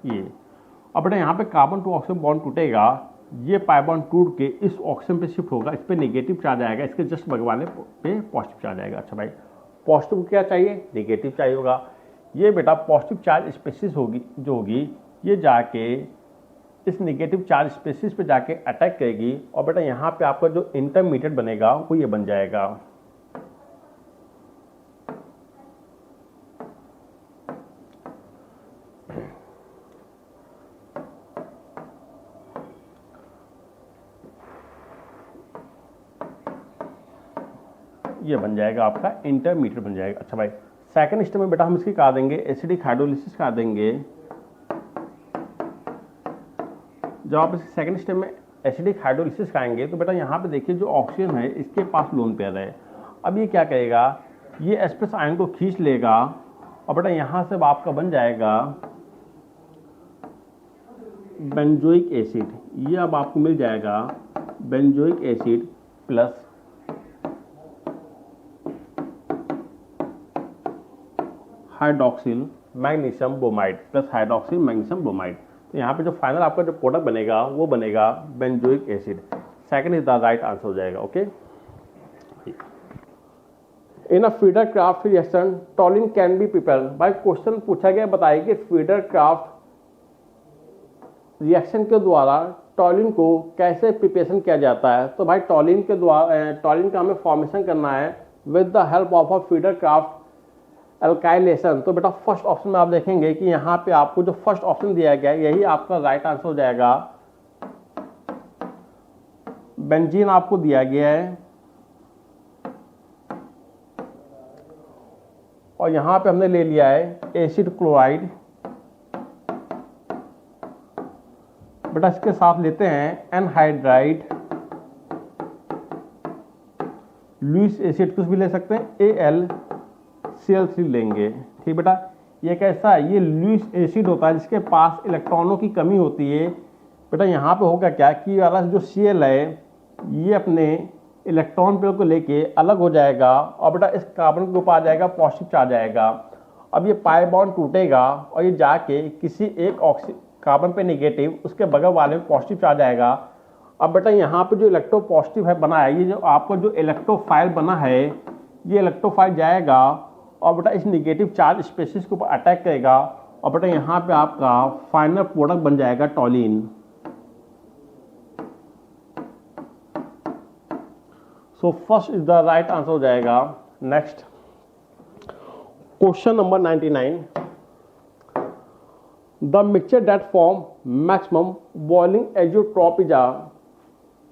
ये, अब बेटा यहाँ पे कार्बन टू ऑक्सीजन बॉन्ड टूटेगा, ये पाई बॉन्ड टूट के इस ऑक्सीजन पे शिफ्ट होगा, इस पे नेगेटिव चार्ज आएगा, इसके जस्ट बगवाने पे पॉजिटिव चार्ज आएगा। अच्छा भाई, पॉजिटिव क्या चाहिए? नेगेटिव चाहिए होगा। ये बेटा पॉजिटिव चार्ज स्पेसिस होगी जो होगी ये जाके इस नेगेटिव चार्ज स्पेसिस पे जाके अटैक करेगी और बेटा यहाँ पे आपका जो इंटरमीडिएट बनेगा वो ये बन जाएगा। ये बन जाएगा आपका इंटरमीडिएट बन जाएगा। अच्छा भाई, सेकंड स्टेप में बेटा हम इसकी कहा देंगे एसिडिक हाइड्रोलिसिस कहा देंगे। जब आप इस सेकंड स्टेप में एसिडिक हाइड्रोलिसिस खाएंगे तो बेटा यहाँ पे देखिए जो ऑक्सीजन है इसके पास लोन पेयर है। अब ये क्या करेगा, ये H+ आयन को खींच लेगा और बेटा यहाँ से आपका बन जाएगा बेंजोइक एसिड। ये अब आपको मिल जाएगा benzoic acid plus hydroxyl magnesium bromide plus hydroxyl magnesium bromide. तो यहाँ पे जो फाइनल आपका जो प्रोडक्ट बनेगा वो बनेगा benzoic acid. Second is the right answer हो जाएगा। Okay, in a feeder craft reaction टॉलिन can be prepared. भाई क्वेश्चन पूछा गया, बताइए कि फीडर क्राफ्ट रिएक्शन के द्वारा टॉलिन को कैसे प्रिपरेशन किया जाता है। तो भाई टॉलिन के द्वारा टॉलिन का हमें फॉर्मेशन करना है with the help of a feeder craft alkylation. तो बेटा फर्स्ट ऑप्शन में आप देखेंगे कि यहाँ पे आपको जो फर्स्ट ऑप्शन दिया गया है यही आपका राइट आंसर हो जाएगा। बेंजीन आपको दिया गया है और यहाँ पे हमने ले लिया है एसिड क्लोराइड। बेटा इसके साथ लेते हैं एनहाइड्राइड, लुईस एसिड कुछ भी ले सकते हैं, AlCl3 लेंगे। ठीक बेटा, ये कैसा है, ये लुईस एसिड होता है जिसके पास इलेक्ट्रॉनों की कमी होती है। बेटा यहाँ पे होगा क्या कि वाला जो Cl है ये अपने इलेक्ट्रॉन पेयर को लेके अलग हो जाएगा और बेटा इस कार्बन के ऊपर आ जाएगा पॉजिटिव चार्ज आएगा। अब ये पाई बॉन्ड टूटेगा और ये जाके किसी एक कार्बन पे नेगेटिव, उसके बगल वाले में पॉजिटिव चार्ज आएगा। अब बेटा यहाँ पे जो इलेक्ट्रोपॉजिटिव है बना है, ये जो आपका जो इलेक्ट्रोफाइल बना है ये इलेक्ट्रोफाइल जाएगा और बेटा इस नेगेटिव चार्ज स्पेसिस के ऊपर अटैक करेगा और बेटा यहाँ पे आपका फाइनल प्रोडक्ट बन जाएगा टॉलिन। So first is the right answer हो जाएगा। Next question number 99, the mixture that form maximum boiling azeotrope is a.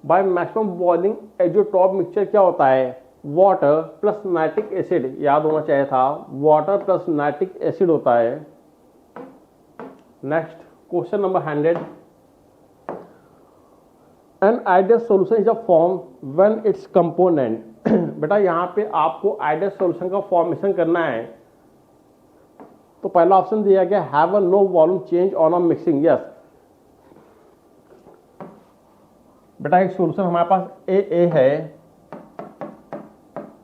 भाई मैक्सिमम बॉइलिंग एजियोट्रॉप मिक्सचर क्या होता है, वाटर प्लस नाइट्रिक एसिड, याद होना चाहिए था, वाटर प्लस नाइट्रिक एसिड होता है। Next question number 100, an ideal solution is a form when it's component. बेटा यहाँ पे आपको आइडियल सॉल्यूशन का फॉर्मेशन करना है। तो पहला ऑप्शन दिया गया have a no volume change on a mixing. Yes बेटा एक सॉल्यूशन हमारे पास AA है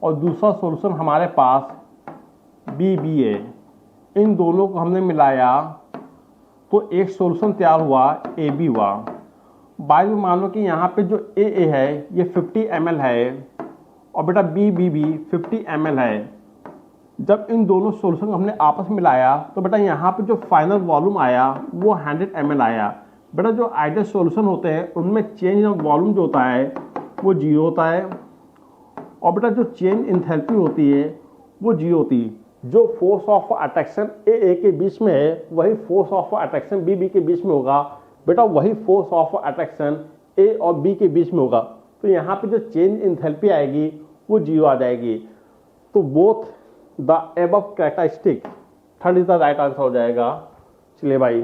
और दूसरा सॉल्यूशन हमारे पास BB है। इन दोनों को हमने मिलाया तो एक सॉल्यूशन तैयार हुआ, AB हुआ। बाद में मान लो कि यहाँ पे जो AA है ये 50 ml है और बेटा BB भी 50 ml है। जब इन दोनों सॉल्यूशन को हमने आपस में मिलाया तो बेटा यहाँ पे जो फाइनल वॉल्यूम आया वो 100 ml आया। बेटा जो आइडियल सॉल्यूशन होते हैं उनमें चेंज ऑफ वॉल्यूम जो होता है वो 0 होता है और बेटा जो चेंज इंथैल्पी होती है वो 0 होती है। जो फोर्स ऑफ अट्रैक्शन AA के बीच में है वही फोर्स ऑफ अट्रैक्शन BB के बीच में होगा। बेटा वही फोर्स ऑफ अट्रैक्शन A और B के बीच में होगा। तो यहाँ पे जो चेंज इंथैल्पी आएगी वो 0 आ जाएगी। तो both the above characteristic, third is the right answer हो जाएगा। चलिए भाई